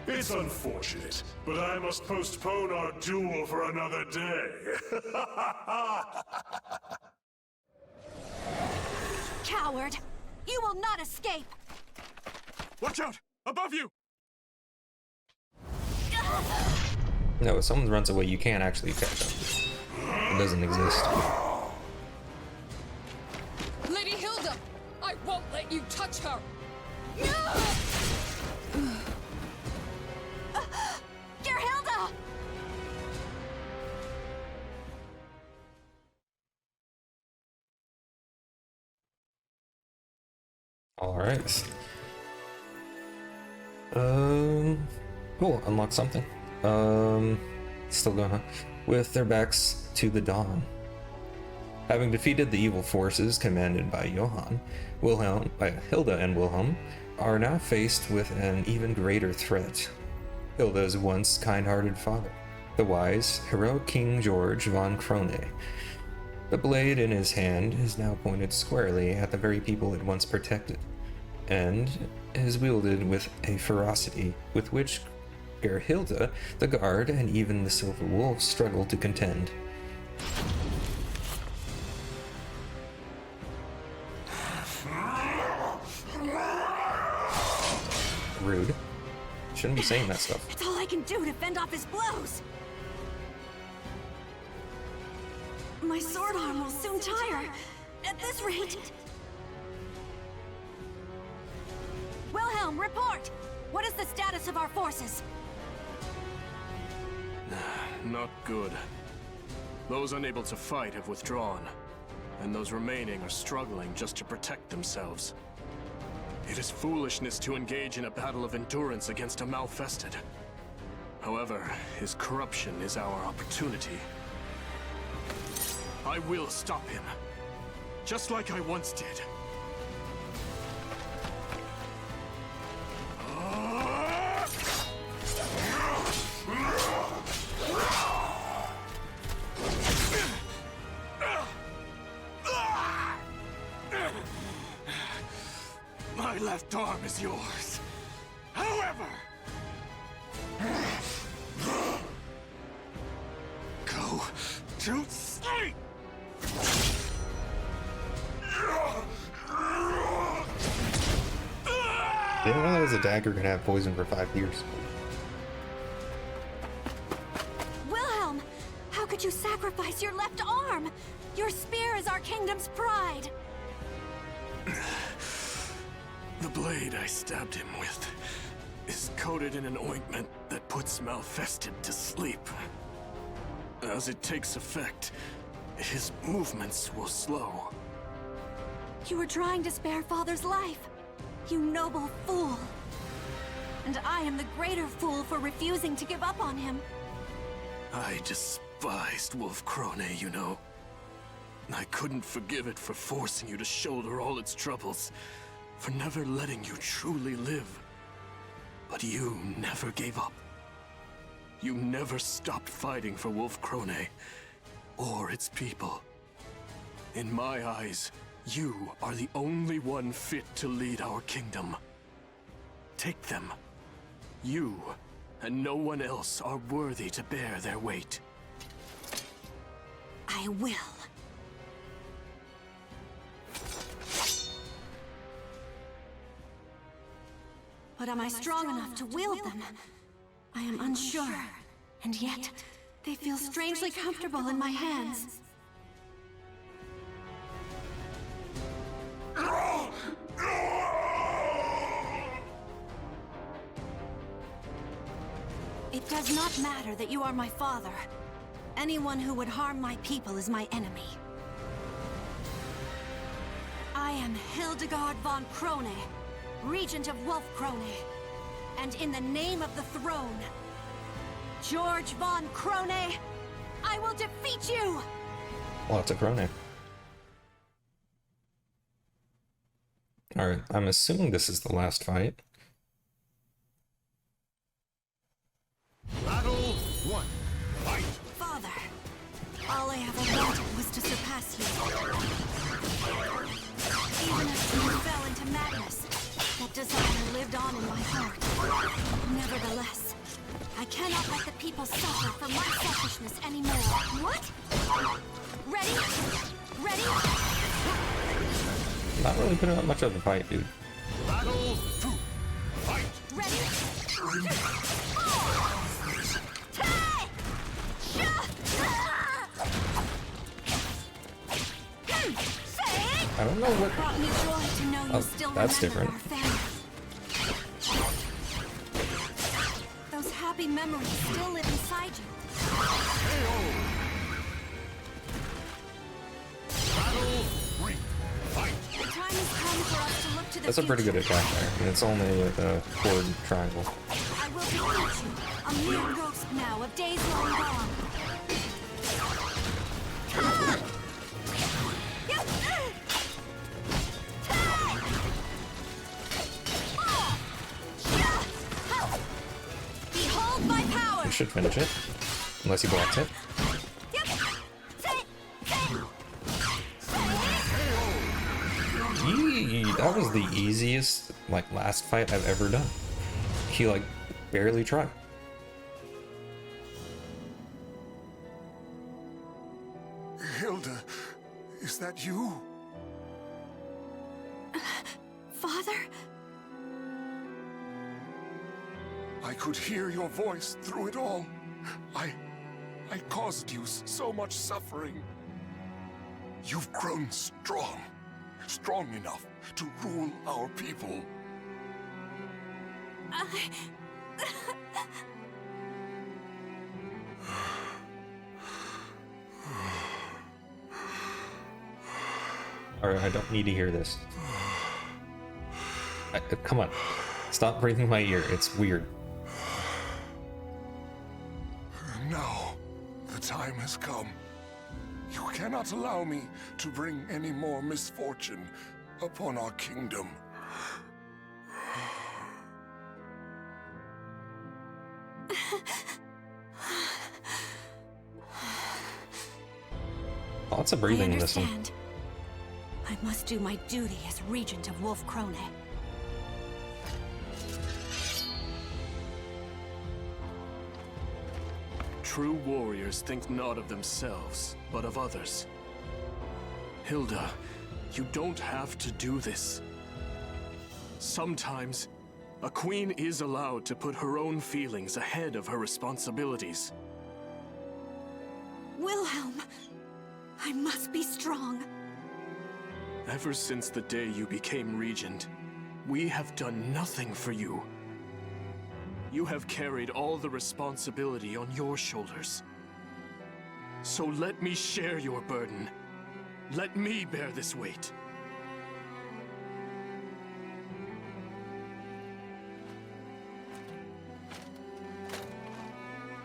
G: It's unfortunate, but I must postpone our duel for another day.
C: Coward! You will not escape!
E: Watch out! Above you!
A: No, if someone runs away, you can't actually catch them. doesn't exist.
J: Lady Hilde! I won't let you touch her!
C: Hilde!
A: Alright. Cool, unlock something. Still going, huh? With their backs to the dawn. Having defeated the evil forces commanded by Johann, Hilde and Wilhelm are now faced with an even greater threat. Hilde's once kind-hearted father, the wise, heroic King George von Krone. The blade in his hand is now pointed squarely at the very people it once protected, and is wielded with a ferocity with which Gerhilde, the guard, and even the Silver Wolves struggle to contend. Rude. Shouldn't be saying that stuff.
C: It's all I can do to fend off his blows. My sword arm will soon tire. At this rate. Wilhelm, report! What is the status of our forces?
E: Not good. Those unable to fight have withdrawn, and those remaining are struggling just to protect themselves. It is foolishness to engage in a battle of endurance against a Malfested. However, his corruption is our opportunity. I will stop him, just like I once did. My left arm is yours. However, go to sleep.
A: Didn't realize a dagger can have poison for 5 years.
C: Wilhelm! How could you sacrifice your left arm? Your spear is our kingdom's pride.
E: The blade I stabbed him with is coated in an ointment that puts Malfested to sleep. As it takes effect, his movements will slow.
C: You were trying to spare Father's life. You noble fool. And I am the greater fool for refusing to give up on him.
E: I despised Wolf Krone, you know. I couldn't forgive it for forcing you to shoulder all its troubles, for never letting you truly live. But you never gave up. You never stopped fighting for Wolf Krone, or its people. In my eyes, you are the only one fit to lead our kingdom. Take them. You and no one else are worthy to bear their weight.
C: I will. But am I strong enough to wield them? I am unsure. And yet, they feel strangely comfortable in my hands. It does not matter that you are my father. Anyone who would harm my people is my enemy. I am Hildegard von Krone, Regent of Wolf Krone, and in the name of the throne, George von Krone, I will defeat you!
A: Lots of Krone. Alright, I'm assuming this is the last fight.
G: Battle 1. Fight!
C: Father, all I ever wanted was to surpass you. Even as you fell into madness, that desire lived on in my heart. Nevertheless, I cannot let the people suffer from my selfishness anymore. What? Ready? Ready?
A: Not really putting up much of a fight, dude.
G: Battle 2. Fight!
C: Ready?
A: I don't know what.
C: Brought me joy to know you
A: Oh,
C: still
A: that's
C: remember
A: different.
C: our family. Those happy memories still live inside you.
D: Battle 3. Fight!
C: The time has come for us to look to the
A: That's a pretty good
C: future.
A: attack there, and it's only a chord triangle.
C: I will defeat you, a mere ghost now of days long gone. Behold my power!
A: You should finish it, unless he blocks it. Yee, that was the easiest, like, last fight I've ever done. He, like, barely tried.
D: Hilde, is that you?
C: Father?
D: I could hear your voice through it all. I caused you so much suffering. You've grown strong. Strong enough to rule our people.
A: Alright, I don't need to hear this. Come on. Stop breathing my ear. It's weird.
D: Now, the time has come. You cannot allow me to bring any more misfortune upon our kingdom.
A: Lots of
C: I
A: breathing in this one.
C: understand. I must do my duty as regent of Wolf Krone.
E: True warriors think not of themselves, but of others. Hilde, you don't have to do this. Sometimes, a queen is allowed to put her own feelings ahead of her responsibilities.
C: Wilhelm, I must be strong.
E: Ever since the day you became regent, we have done nothing for you. You have carried all the responsibility on your shoulders. So let me share your burden. Let me bear this weight.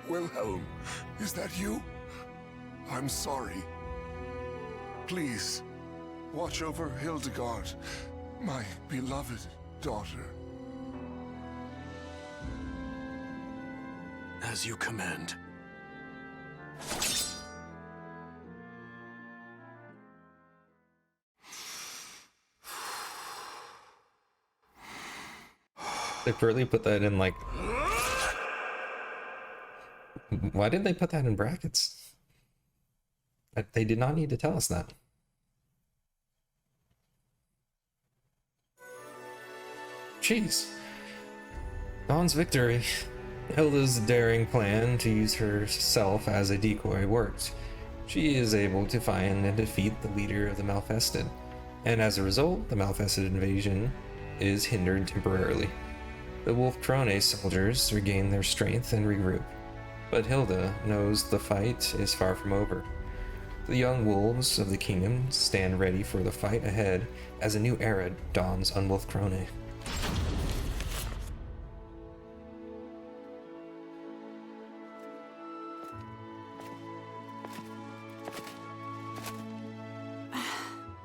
D: Wilhelm, is that you? I'm sorry. Please, watch over Hildegard, my beloved daughter.
E: As you command.
A: They barely put that in, like... Why did they put that in brackets? They did not need to tell us that. Jeez. Dawn's victory. Hilda's daring plan to use herself as a decoy worked. She is able to find and defeat the leader of the Malfested, and as a result, the Malfested invasion is hindered temporarily. The Wolf Krone soldiers regain their strength and regroup, but Hilde knows the fight is far from over. The young wolves of the kingdom stand ready for the fight ahead as a new era dawns on Wolf Krone.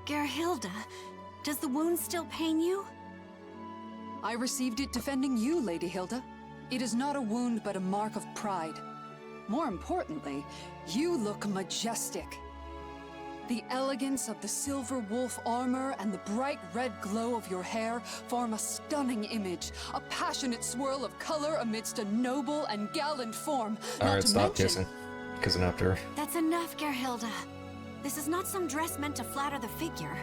C: Gerhilde, does the wound still pain you?
J: I received it defending you, Lady Hilde. It is not a wound, but a mark of pride. More importantly, you look majestic. The elegance of the silver wolf armor and the bright red glow of your hair form a stunning image, a passionate swirl of color amidst a noble and gallant form.
A: Alright, stop kissing. Kissing after her.
C: That's enough, Gerhilde. This is not some dress meant to flatter the figure.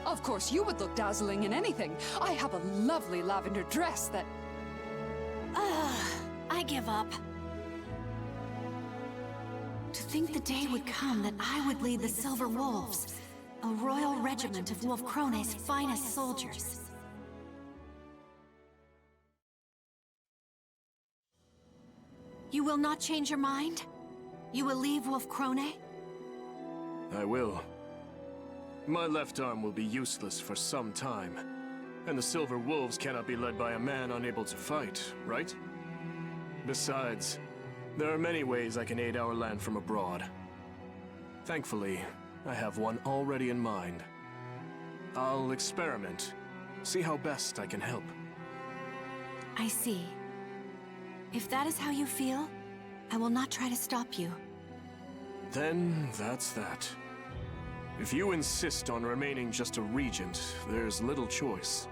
J: Of course, you would look dazzling in anything. I have a lovely lavender dress that...
C: I give up. To think the day would come that I would lead the Silver Wolves. A royal regiment of Wolfkrone's finest soldiers. You will not change your mind? You will leave Wolfkrone?
E: I will. My left arm will be useless for some time. And the Silver Wolves cannot be led by a man unable to fight, right? Besides, there are many ways I can aid our land from abroad. Thankfully, I have one already in mind. I'll experiment, see how best I can help.
C: I see. If that is how you feel, I will not try to stop you.
E: Then that's that. If you insist on remaining just a regent, there's little choice.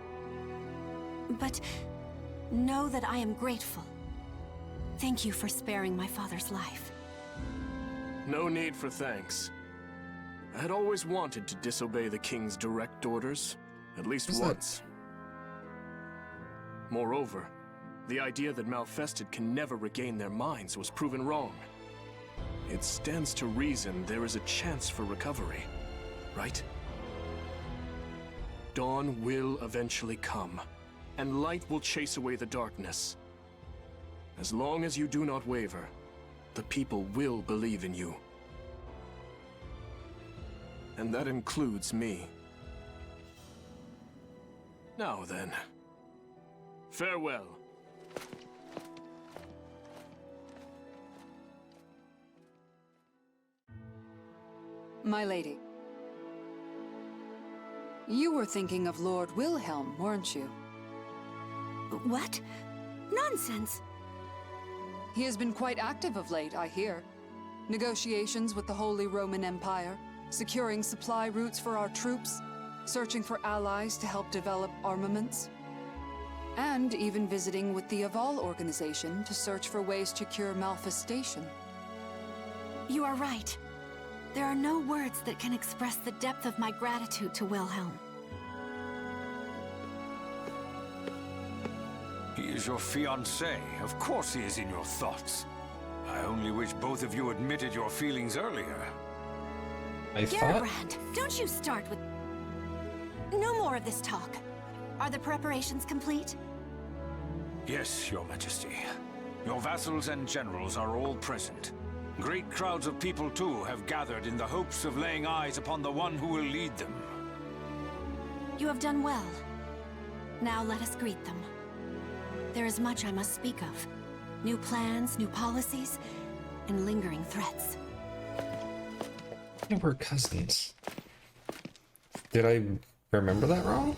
C: But know that I am grateful. Thank you for sparing my father's life.
E: No need for thanks. I had always wanted to disobey the king's direct orders, at least once. Moreover, the idea that Malfested can never regain their minds was proven wrong. It stands to reason there is a chance for recovery, right? Dawn will eventually come, and light will chase away the darkness. As long as you do not waver, the people will believe in you. And that includes me. Now then, farewell.
J: My lady. You were thinking of Lord Wilhelm, weren't you?
C: What? Nonsense!
J: He has been quite active of late, I hear. Negotiations with the Holy Roman Empire, securing supply routes for our troops, searching for allies to help develop armaments, and even visiting with the Aval organization to search for ways to cure malfestation.
C: You are right. There are no words that can express the depth of my gratitude to Wilhelm.
F: He is your fiancé. Of course he is in your thoughts. I only wish both of you admitted your feelings earlier.
A: I thought...
C: Gerbrand, don't you start with... No more of this talk. Are the preparations complete?
F: Yes, your majesty. Your vassals and generals are all present. Great crowds of people, too, have gathered in the hopes of laying eyes upon the one who will lead them.
C: You have done well. Now let us greet them. There is much I must speak of. New plans, new policies, and lingering threats.
A: We're cousins. Did I remember that wrong?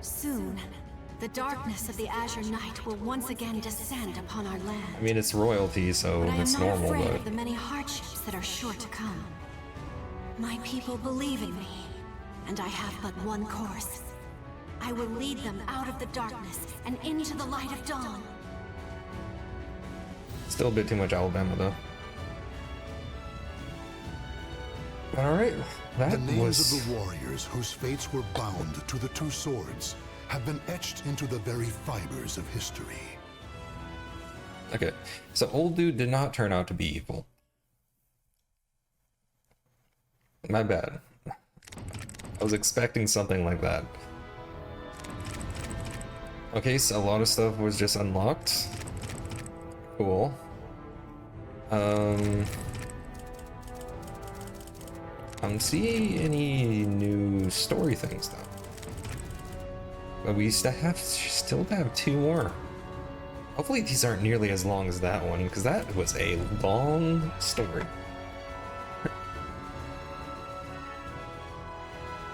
C: Soon, the darkness of the Azure Night will once again descend upon our land.
A: I mean, it's royalty, so
C: But I am
A: it's
C: not
A: normal,
C: afraid
A: but...
C: of the many hardships that are sure to come. My people believe in me, and I have but one course. I will lead them out of the darkness and into the light of dawn.
A: Still a bit too much Alabama, though. Alright, that
B: The names
A: was...
B: of the warriors whose fates were bound to the two swords have been etched into the very fibers of history.
A: Okay, so old dude did not turn out to be evil. My bad. I was expecting something like that. Okay, so a lot of stuff was just unlocked. Cool. I don't see any new story things though. But we still have two more. Hopefully these aren't nearly as long as that one, because that was a long story.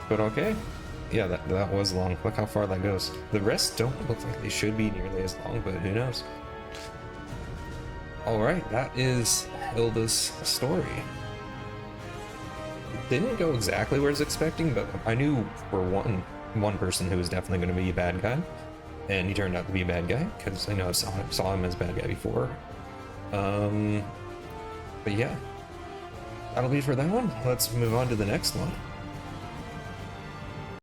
A: But okay. Yeah, that was long. Look how far that goes. The rest don't look like they should be nearly as long, but who knows. Alright, that is Hilda's story. Didn't go exactly where I was expecting, but I knew for one person who was definitely going to be a bad guy, and he turned out to be a bad guy because I know I saw him as a bad guy before. But yeah, that'll be for that one. Let's move on to the next one.